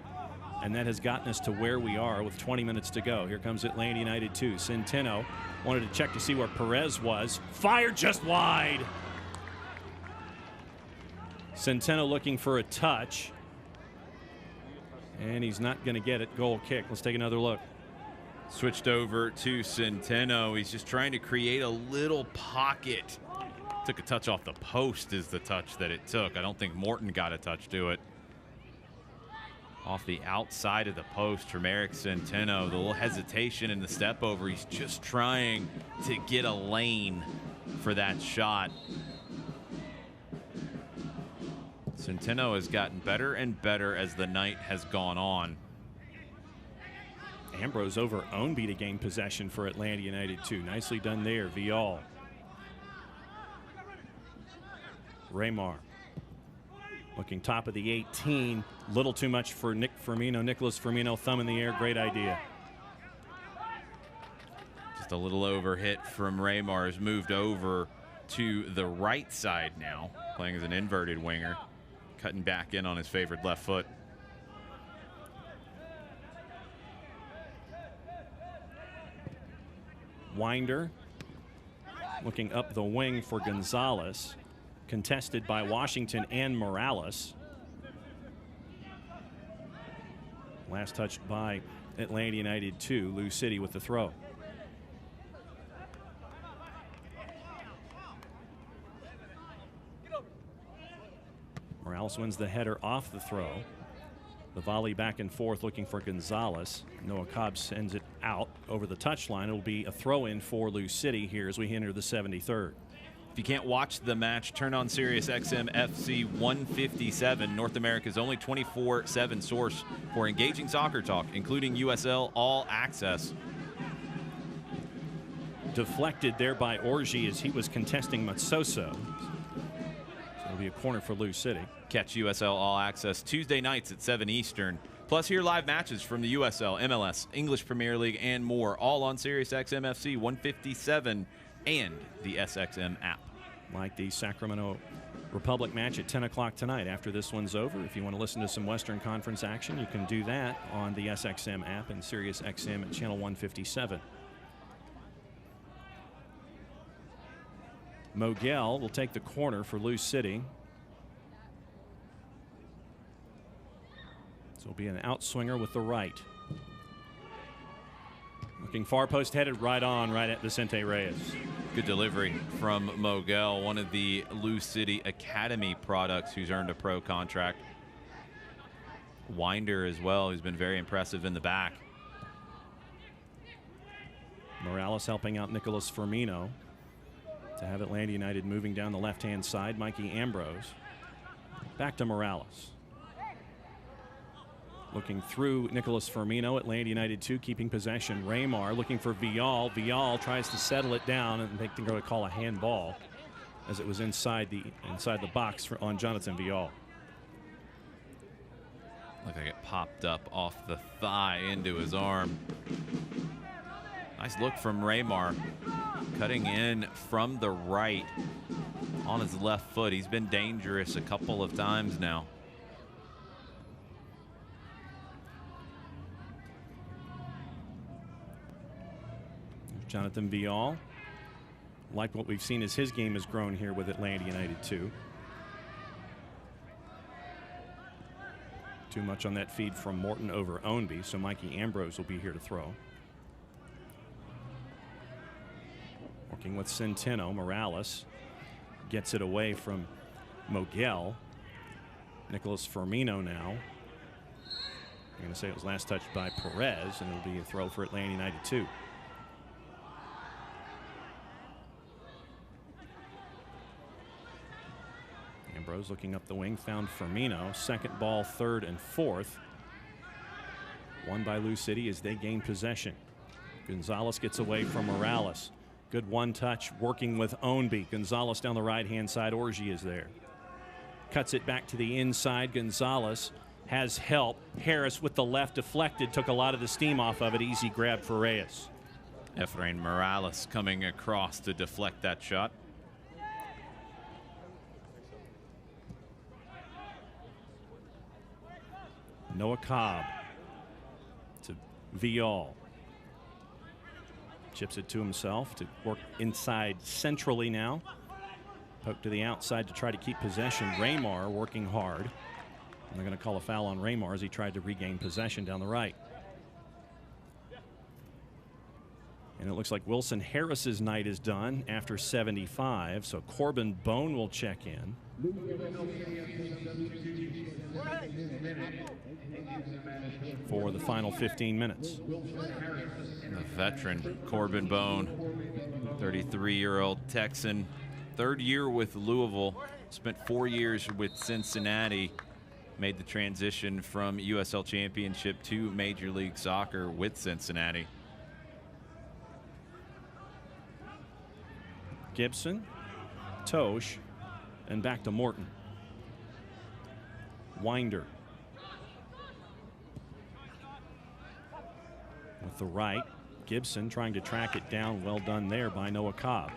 A: And that has gotten us to where we are with 20 minutes to go. Here comes Atlanta United 2. Centeno wanted to check to see where Perez was. Fired just wide. Centeno looking for a touch. And he's not going to get it. Goal kick. Let's take another look.
B: Switched over to Centeno. He's just trying to create a little pocket. Took a touch off the post is the touch that it took. I don't think Morton got a touch to it. Off the outside of the post from Eric Centeno. The little hesitation in the step over. He's just trying to get a lane for that shot. Centeno has gotten better and better as the night has gone on.
A: Ambrose over Ownby to gain possession for Atlanta United 2. Nicely done there, Vial. Raymar looking top of the 18. Little too much for Nick Firmino. Nicholas Firmino, thumb in the air. Great idea.
B: Just a little over hit from Raymar. Has moved over to the right side now, playing as an inverted winger. Cutting back in on his favored left foot.
A: Winder looking up the wing for Gonzalez. Contested by Washington and Morales. Last touched by Atlanta United 2. Lou City with the throw. Morales wins the header off the throw. The volley back and forth looking for Gonzalez. Noah Cobb sends it out over the touchline. It'll be a throw in for Lou City here as we enter the 73rd.
B: If you can't watch the match, turn on Sirius XM FC 157, North America's only 24/7 source for engaging soccer talk, including USL All Access.
A: Deflected there by Orji as he was contesting Matsoso. So it'll be a corner for Lou City.
B: Catch USL All Access Tuesday nights at 7 Eastern. Plus, hear live matches from the USL, MLS, English Premier League, and more, all on Sirius XM FC 157 and the SXM app.
A: Like the Sacramento Republic match at 10 o'clock tonight. After this one's over, if you want to listen to some Western Conference action, you can do that on the SXM app and Sirius XM at channel 157. Mogel will take the corner for Lou City. So it'll be an outswinger with the right. Looking far post headed right on, right at Vicente Reyes.
B: Good delivery from Mogel, one of the Lou City Academy products who's earned a pro contract. Winder as well, who's been very impressive in the back.
A: Morales helping out Nicholas Firmino to have Atlanta United moving down the left-hand side. Mikey Ambrose. Back to Morales. Looking through Nicholas Firmino. Atlanta United 2 keeping possession. Raymar looking for Vial. Vial tries to settle it down and they can go to call a handball as it was inside the box on Jonathan Vial.
B: Looked like it popped up off the thigh into his arm. Nice look from Raymar, cutting in from the right on his left foot. He's been dangerous a couple of times now.
A: Jonathan Vial. Like what we've seen as his game has grown here with Atlanta United 2. Too much on that feed from Morton over Ownby, so Mikey Ambrose will be here to throw. Working with Centeno. Morales gets it away from Mogel. Nicholas Firmino now. I'm going to say it was last touched by Perez, and it'll be a throw for Atlanta United 2. Ambrose looking up the wing, found Firmino. Second ball, third and fourth. Won by Lou City as they gain possession. Gonzalez gets away from Morales. Good one touch working with Ownby. Gonzalez down the right-hand side. Orji is there. Cuts it back to the inside. Gonzalez has help. Harris with the left deflected. Took a lot of the steam off of it. Easy grab for Reyes.
B: Efrain Morales coming across to deflect that shot.
A: Noah Cobb to Vial. Chips it to himself to work inside centrally now. Poke to the outside to try to keep possession. Raymar working hard. And they're going to call a foul on Raymar as he tried to regain possession down the right. And it looks like Wilson Harris's night is done after 75. So Corbin Bone will check in. For the final 15 minutes.
B: The veteran Corbin Bone, 33-year-old Texan, third year with Louisville, spent 4 years with Cincinnati, made the transition from USL Championship to Major League Soccer with Cincinnati.
A: Gibson, Tosh, and back to Morton. Winder. With the right, Gibson trying to track it down. Well done there by Noah Cobb.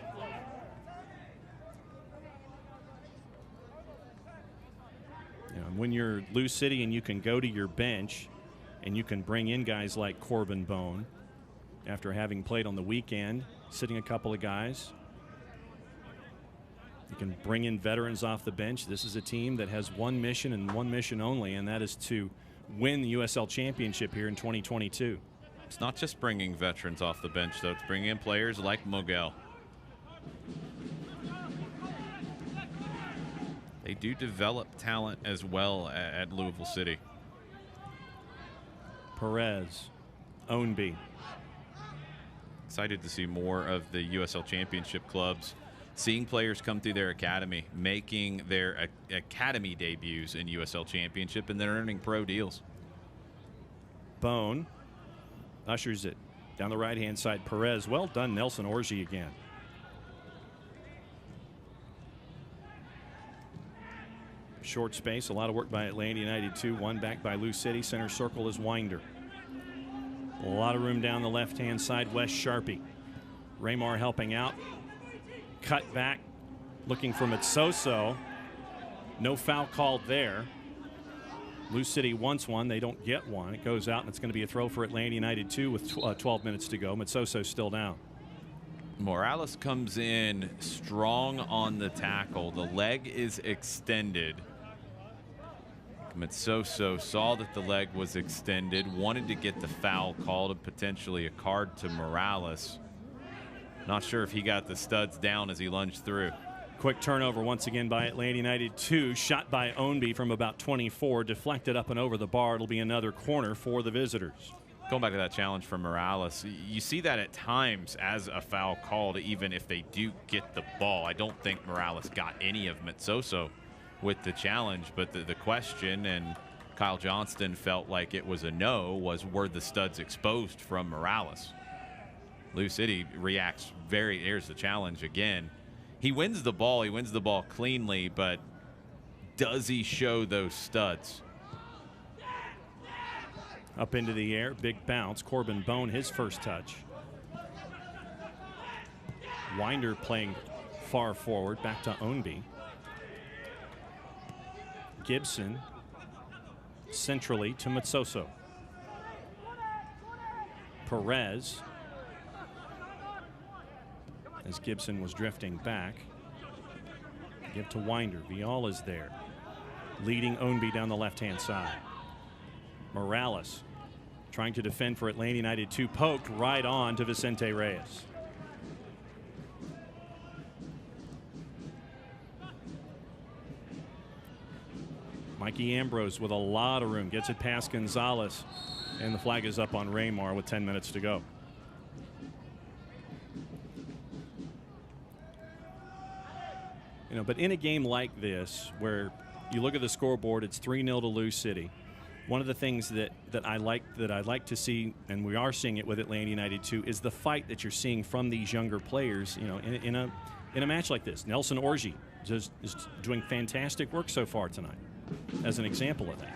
A: You know, when you're Lou City and you can go to your bench and you can bring in guys like Corbin Bone after having played on the weekend, sitting a couple of guys. You can bring in veterans off the bench. This is a team that has one mission and one mission only, and that is to win the USL Championship here in 2022.
B: It's not just bringing veterans off the bench, though. It's bringing in players like Mogel. They do develop talent as well at Louisville City.
A: Perez, Ownby.
B: Excited to see more of the USL Championship clubs seeing players come through their academy, making their academy debuts in USL Championship, and then earning pro deals.
A: Bone ushers it down the right-hand side. Perez, well done, Nelson Orji again. Short space, a lot of work by Atlanta United 2, one back by Lou City. Center circle is Winder. A lot of room down the left-hand side. Wes Sharpie. Raymar helping out. Cut back, looking for Mitsoso. No foul called there. Lou City wants one. They don't get one. It goes out, and it's going to be a throw for Atlanta United 2 with 12 minutes to go. Mitsoso still down.
B: Morales comes in strong on the tackle. The leg is extended. Mitsoso saw that the leg was extended, wanted to get the foul called and potentially a card to Morales. Not sure if he got the studs down as he lunged through.
A: Quick turnover once again by Atlanta United 2. Shot by Ownby from about 24. Deflected up and over the bar. It'll be another corner for the visitors.
B: Going back to that challenge from Morales, you see that at times as a foul called, even if they do get the ball. I don't think Morales got any of Mitsoso with the challenge, but the question, and Kyle Johnston felt like it was a no, was were the studs exposed from Morales? Lou City reacts here's the challenge again. He wins the ball cleanly, but does he show those studs?
A: Up into the air, big bounce. Corbin Bone, his first touch. Winder playing far forward, back to Ownby. Gibson centrally to Mitsoso. Perez, as Gibson was drifting back. Give to Winder. Vial is there, leading Ownby down the left-hand side. Morales trying to defend for Atlanta United 2, poked right on to Vicente Reyes. Mikey Ambrose with a lot of room, gets it past Gonzalez, and the flag is up on Raymar with 10 minutes to go. You know, but in a game like this, where you look at the scoreboard, it's 3-0 to Lou City. One of the things that I like to see, and we are seeing it with Atlanta United 2, is the fight that you're seeing from these younger players. You know, in a match like this, Nelson Orji is doing fantastic work so far tonight, as an example of that.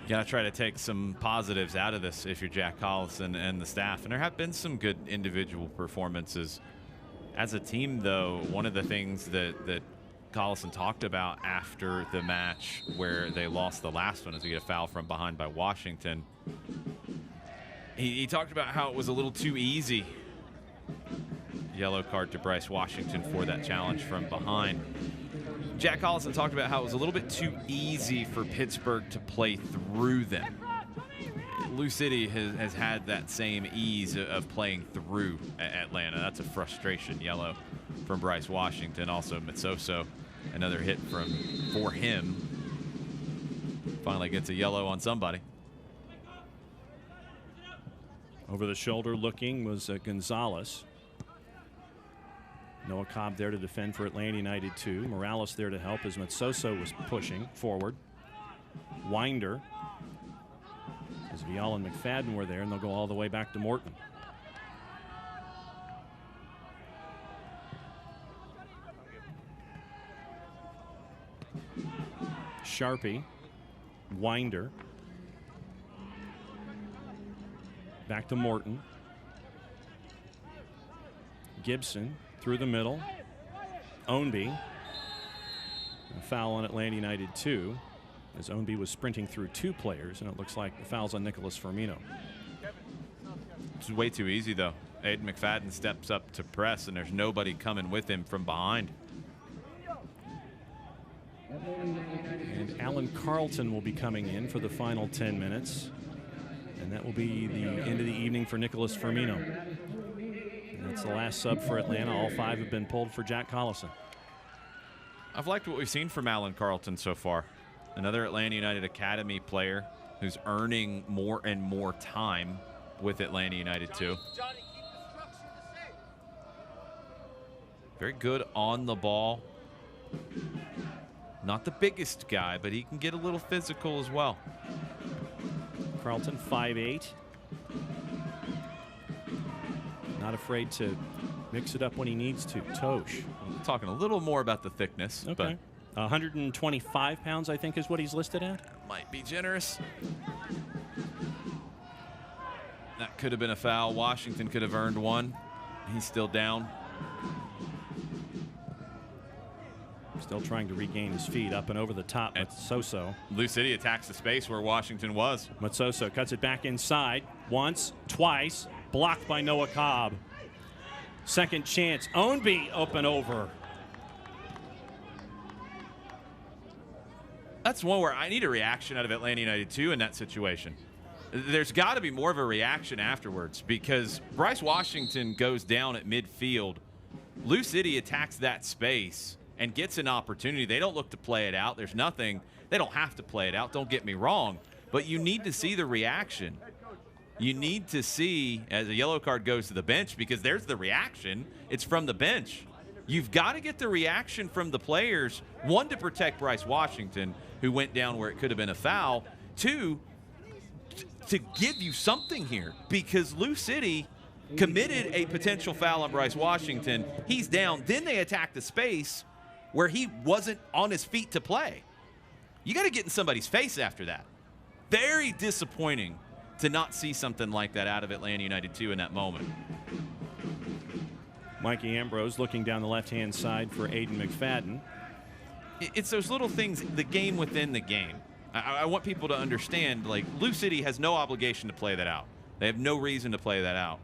B: You got to try to take some positives out of this if you're Jack Collison and the staff, and there have been some good individual performances. As a team, though, one of the things that Collison talked about after the match where they lost the last one is we get a foul from behind by Washington. He talked about how it was a little too easy. Yellow card to Bryce Washington for that challenge from behind. Jack Collison talked about how it was a little bit too easy for Pittsburgh to play through them. Lou City has had that same ease of playing through Atlanta. That's a frustration. Yellow from Bryce Washington. Also Mitsoso, another hit for him. Finally gets a yellow on somebody.
A: Over the shoulder looking was Gonzalez. Noah Cobb there to defend for Atlanta United 2. Morales there to help as Mitsoso was pushing forward. Winder. As Vial and McFadden were there, and they'll go all the way back to Morton. Sharpie, Winder, back to Morton. Gibson through the middle. Ownby. A foul on Atlanta United 2. As Ownby was sprinting through two players, and it looks like the foul's on Nicholas Firmino.
B: It's way too easy, though. Aiden McFadden steps up to press, and there's nobody coming with him from behind.
A: And Alan Carlton will be coming in for the final 10 minutes. And that will be the end of the evening for Nicholas Firmino. And that's the last sub for Atlanta. All five have been pulled for Jack Collison.
B: I've liked what we've seen from Alan Carlton so far. Another Atlanta United Academy player who's earning more and more time with Atlanta United too. Very good on the ball. Not the biggest guy, but he can get a little physical as well.
A: Carlton, 5'8". Not afraid to mix it up when he needs to. Tosh.
B: I'm talking a little more about the thickness.
A: Okay. 125 pounds, I think, is what he's listed at.
B: Might be generous. That could have been a foul. Washington could have earned one. He's still down.
A: Still trying to regain his feet, up and over the top. Matsoso.
B: Lou City attacks the space where Washington was.
A: Matsoso cuts it back inside once, twice, blocked by Noah Cobb. Second chance. Ownby up and over.
B: That's one where I need a reaction out of Atlanta United too in that situation. There's got to be more of a reaction afterwards because Bryce Washington goes down at midfield. Lou City attacks that space and gets an opportunity. They don't look to play it out. There's nothing. They don't have to play it out. Don't get me wrong. But you need to see the reaction. You need to see as a yellow card goes to the bench because there's the reaction. It's from the bench. You've got to get the reaction from the players. One, to protect Bryce Washington, who went down where it could have been a foul. Two, to give you something here because Lou City committed a potential foul on Bryce Washington. He's down. Then they attack the space where he wasn't on his feet to play. You got to get in somebody's face after that. Very disappointing to not see something like that out of Atlanta United 2 in that moment.
A: Mikey Ambrose looking down the left-hand side for Aiden McFadden.
B: It's those little things, the game within the game. I want people to understand, like, Lou City has no obligation to play that out. They have no reason to play that out.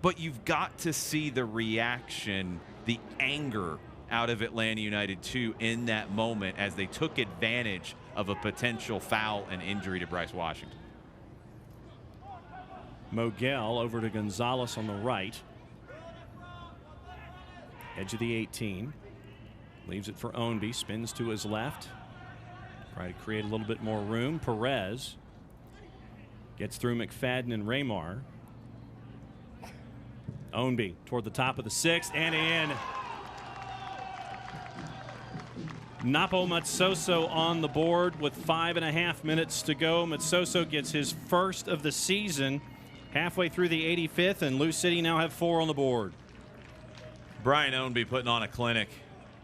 B: But you've got to see the reaction, the anger out of Atlanta United 2 in that moment as they took advantage of a potential foul and injury to Bryce Washington.
A: Mogel over to Gonzalez on the right. Edge of the 18. Leaves it for Ownby. Spins to his left. Try to create a little bit more room. Perez gets through McFadden and Raymar. Ownby toward the top of the sixth and in. Napo Matsoso on the board with 5.5 minutes to go. Matsoso gets his first of the season halfway through the 85th, and Lou City now have 4 on the board.
B: Brian Ownby putting on a clinic.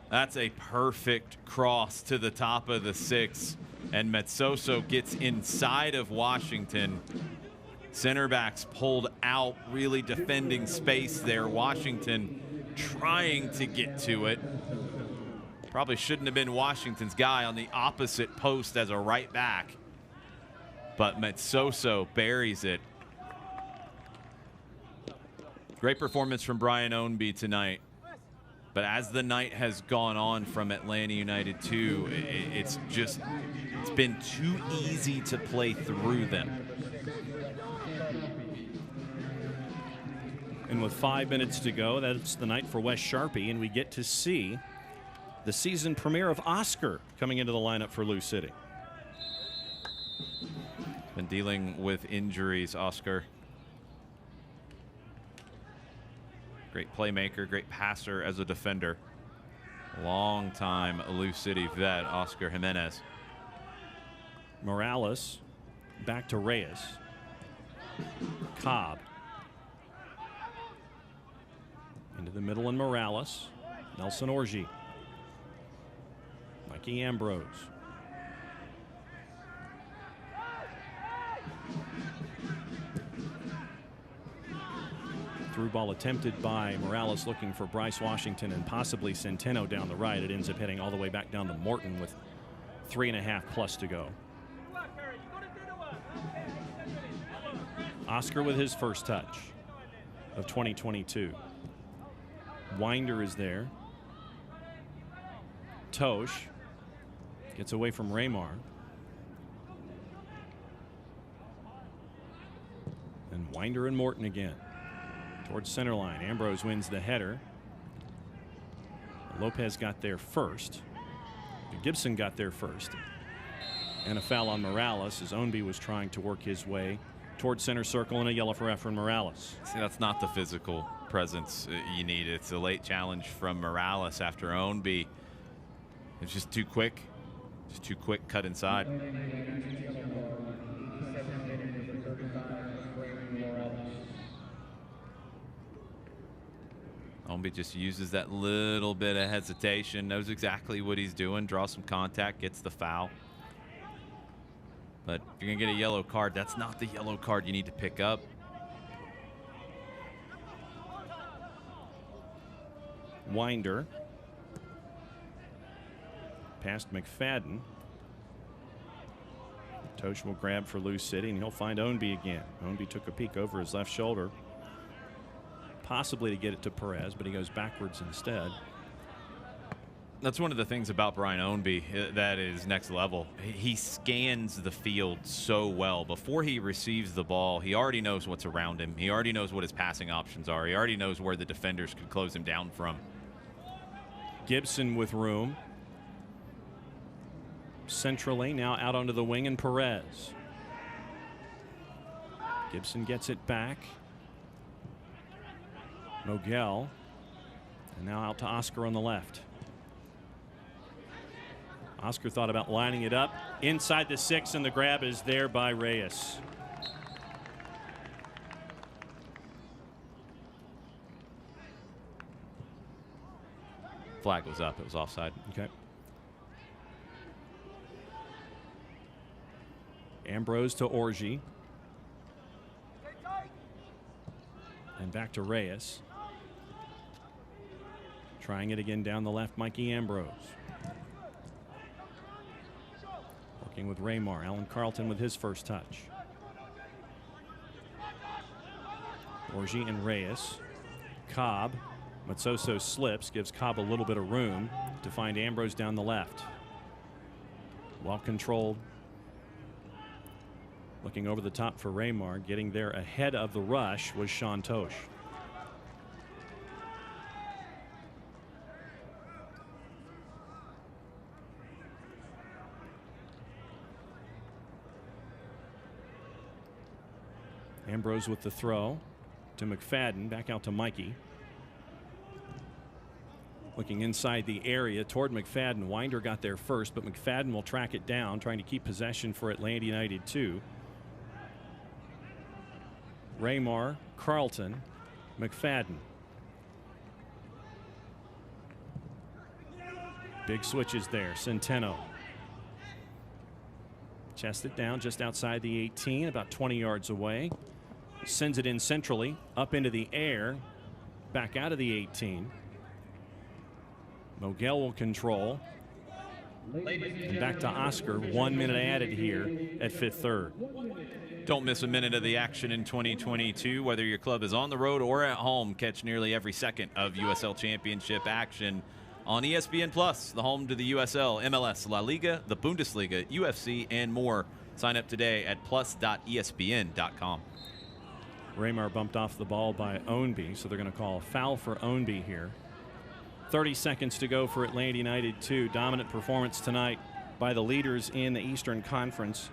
B: That's a perfect cross to the top of the 6th, and Matsoso gets inside of Washington. Center backs pulled out, really defending space there. Washington trying to get to it. Probably shouldn't have been Washington's guy on the opposite post as a right back. But Matsoso buries it. Great performance from Brian Ownby tonight. But as the night has gone on from Atlanta United 2, it's been too easy to play through them.
A: And with 5 minutes to go, that's the night for Wes Sharpie, and we get to see the season premiere of Oscar coming into the lineup for Lou City.
B: Been dealing with injuries, Oscar. Great playmaker, great passer as a defender. Long time Lou City vet, Oscar Jimenez.
A: Morales back to Reyes. Cobb. Into the middle and Morales. Nelson Orji. Mikey Ambrose. Through ball attempted by Morales, looking for Bryce Washington and possibly Centeno down the right. It ends up heading all the way back down to Morton with 3.5 plus to go. Oscar with his first touch of 2022. Winder is there. Tosh gets away from Raymar. And Winder and Morton again. Towards center line. Ambrose wins the header. Lopez got there first. Gibson got there first. And a foul on Morales as Ownby was trying to work his way towards center circle, and a yellow for Efren Morales.
B: See, that's not the physical presence you need. It's a late challenge from Morales after Ownby. It's just too quick. Just too quick cut inside. Ownby just uses that little bit of hesitation, knows exactly what he's doing, draws some contact, gets the foul. But if you're going to get a yellow card, that's not the yellow card you need to pick up.
A: Winder. Past McFadden. Tosh will grab for Lou City, and he'll find Ownby again. Ownby took a peek over his left shoulder, possibly to get it to Perez, but he goes backwards instead.
B: That's one of the things about Brian Ownby that is next level. He scans the field so well. Before he receives the ball, he already knows what's around him. He already knows what his passing options are. He already knows where the defenders could close him down from.
A: Gibson with room. Centrally, now out onto the wing, and Perez. Gibson gets it back. Mogel. And now out to Oscar on the left. Oscar thought about lining it up inside the 6, and the grab is there by Reyes.
B: Flag was up. It was offside.
A: Okay. Ambrose to Orji. And back to Reyes. Trying it again down the left, Mikey Ambrose. Working with Raymar. Alan Carlton with his first touch. Orji and Reyes. Cobb. Matsoso slips, gives Cobb a little bit of room to find Ambrose down the left. Well controlled. Looking over the top for Raymar. Getting there ahead of the rush was Sean Tosh. Ambrose with the throw to McFadden. Back out to Mikey. Looking inside the area toward McFadden. Winder got there first, but McFadden will track it down, trying to keep possession for Atlanta United 2. Raymar, Carlton, McFadden. Big switches there. Centeno. Chest it down just outside the 18, about 20 yards away. Sends it in centrally, up into the air, back out of the 18. Mogel will control. And back to Oscar. 1 minute added here at 5th third.
B: Don't miss a minute of the action in 2022. Whether your club is on the road or at home, catch nearly every second of USL Championship action on ESPN Plus, the home to the USL, MLS, La Liga, the Bundesliga, UFC, and more. Sign up today at plus.espn.com.
A: Raymar bumped off the ball by Ownby, so they're going to call a foul for Ownby here. 30 seconds to go for Atlanta United 2. Dominant performance tonight by the leaders in the Eastern Conference.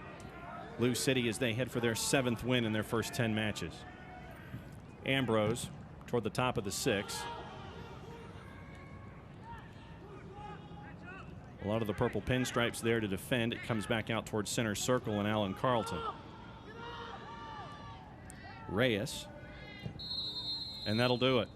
A: Lou City as they head for their 7th win in their first 10 matches. Ambrose toward the top of the 6. A lot of the purple pinstripes there to defend. It comes back out towards center circle and Alan Carlton. Reyes. And that'll do it.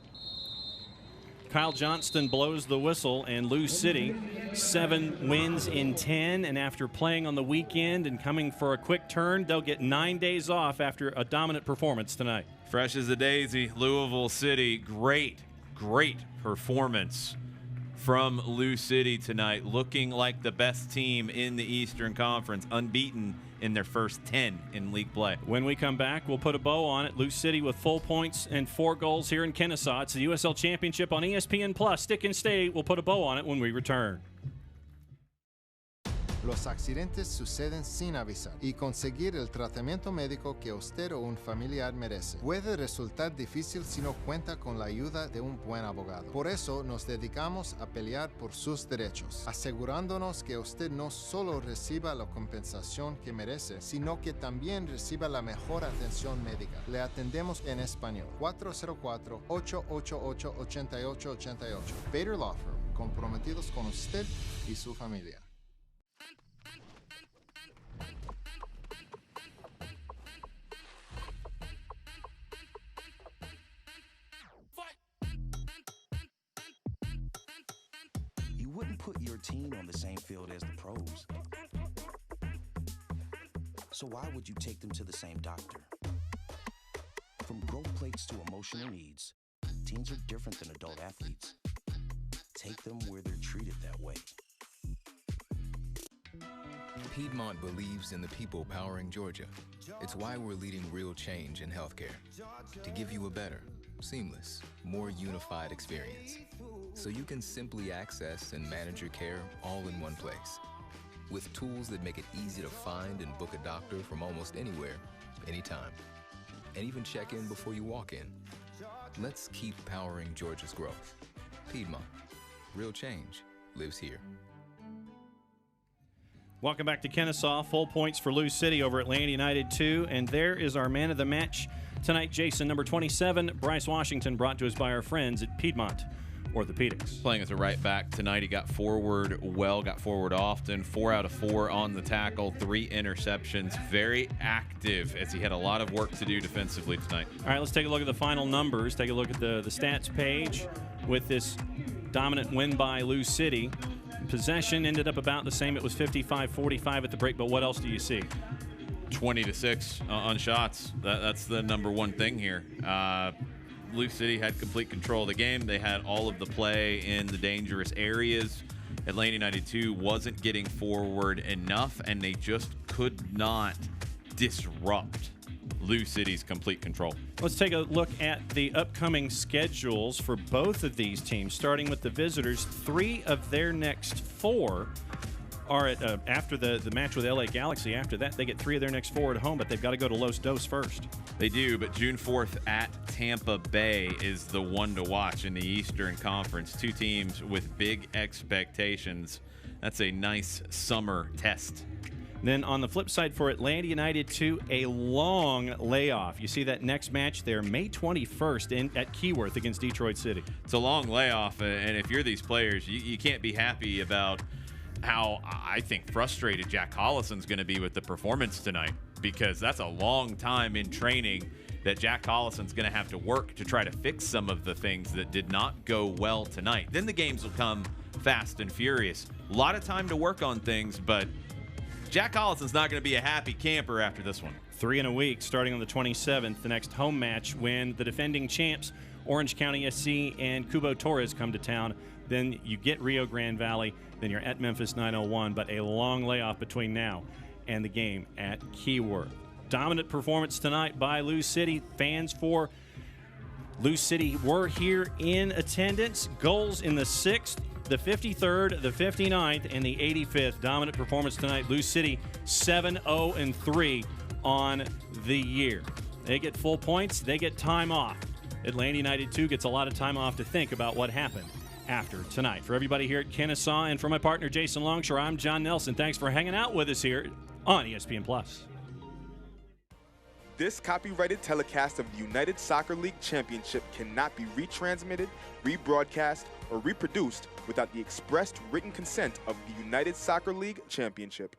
A: Kyle Johnston blows the whistle, and Lou City 7 wins in 10, and after playing on the weekend and coming for a quick turn, they'll get 9 days off after a dominant performance tonight.
B: Fresh as a daisy, Louisville City. Great performance from Lou City tonight, looking like the best team in the Eastern Conference, unbeaten in their first 10 in league play.
A: When we come back, we'll put a bow on it. Lou City with full points and 4 goals here in Kennesaw. It's the USL Championship on ESPN Plus. Stick and stay. We'll put a bow on it when we return.
C: Los accidentes suceden sin avisar y conseguir el tratamiento médico que usted o un familiar merece puede resultar difícil si no cuenta con la ayuda de un buen abogado. Por eso nos dedicamos a pelear por sus derechos, asegurándonos que usted no solo reciba la compensación que merece, sino que también reciba la mejor atención médica. Le atendemos en español. 404-888-8888. Bader Law Firm, comprometidos con usted y su familia.
E: You wouldn't put your team on the same field as the pros. So why would you take them to the same doctor? From growth plates to emotional needs, teens are different than adult athletes. Take them where they're treated that way.
F: Piedmont believes in the people powering Georgia. It's why we're leading real change in healthcare. To give you a better, seamless, more unified experience. So you can simply access and manage your care all in one place. With tools that make it easy to find and book a doctor from almost anywhere, anytime. And even check in before you walk in. Let's keep powering Georgia's growth. Piedmont. Real change lives here.
A: Welcome back to Kennesaw. Full points for Lou City over Atlanta United 2. And there is our man of the match tonight, Jason, number 27, Bryce Washington, brought to us by our friends at Piedmont Orthopedics.
B: Playing as a right back tonight, he got forward well, got forward often, 4 out of 4 on the tackle, 3 interceptions, very active as he had a lot of work to do defensively tonight.
A: All right, let's take a look at the final numbers. Take a look at the stats page with this dominant win by Lou City. Possession ended up about the same. It was 55-45 at the break, but what else do you see?
B: 20-6 on shots. That's the number one thing here. Lou City had complete control of the game. They had all of the play in the dangerous areas. Atlanta United 2 wasn't getting forward enough, and they just could not disrupt Lou City's complete control.
A: Let's take a look at the upcoming schedules for both of these teams, starting with the visitors. 3 of their next 4 are at after the match with LA Galaxy. After that, they get 3 of their next 4 at home, but they've got to go to Los Dos first.
B: They do, but June 4th at Tampa Bay is the one to watch in the Eastern Conference. 2 teams with big expectations. That's a nice summer test.
A: Then on the flip side for Atlanta United 2, a long layoff. You see that next match there, May 21st at Keyworth against Detroit City.
B: It's a long layoff, and if you're these players, you can't be happy about how I think frustrated Jack Hollison's going to be with the performance tonight, because that's a long time in training that Jack Hollison's going to have to work to try to fix some of the things that did not go well tonight. Then the games will come fast and furious. A lot of time to work on things, but Jack Hollison's not going to be a happy camper after this one.
A: 3 in a week, starting on the 27th, the next home match when the defending champs, Orange County SC and Cubo Torres, come to town. Then you get Rio Grande Valley, then you're at Memphis 901, but a long layoff between now and the game at Keyworth. Dominant performance tonight by Lou City. Fans for Lou City were here in attendance. Goals in the 6th, the 53rd, the 59th, and the 85th. Dominant performance tonight. Lou City 7-0-3 on the year. They get full points. They get time off. Atlanta United 2 gets a lot of time off to think about what happened after tonight. For everybody here at Kennesaw and for my partner Jason Longshore, I'm John Nelson. Thanks for hanging out with us here on ESPN+.
H: This copyrighted telecast of the United Soccer League Championship cannot be retransmitted, rebroadcast, or reproduced without the expressed written consent of the United Soccer League Championship.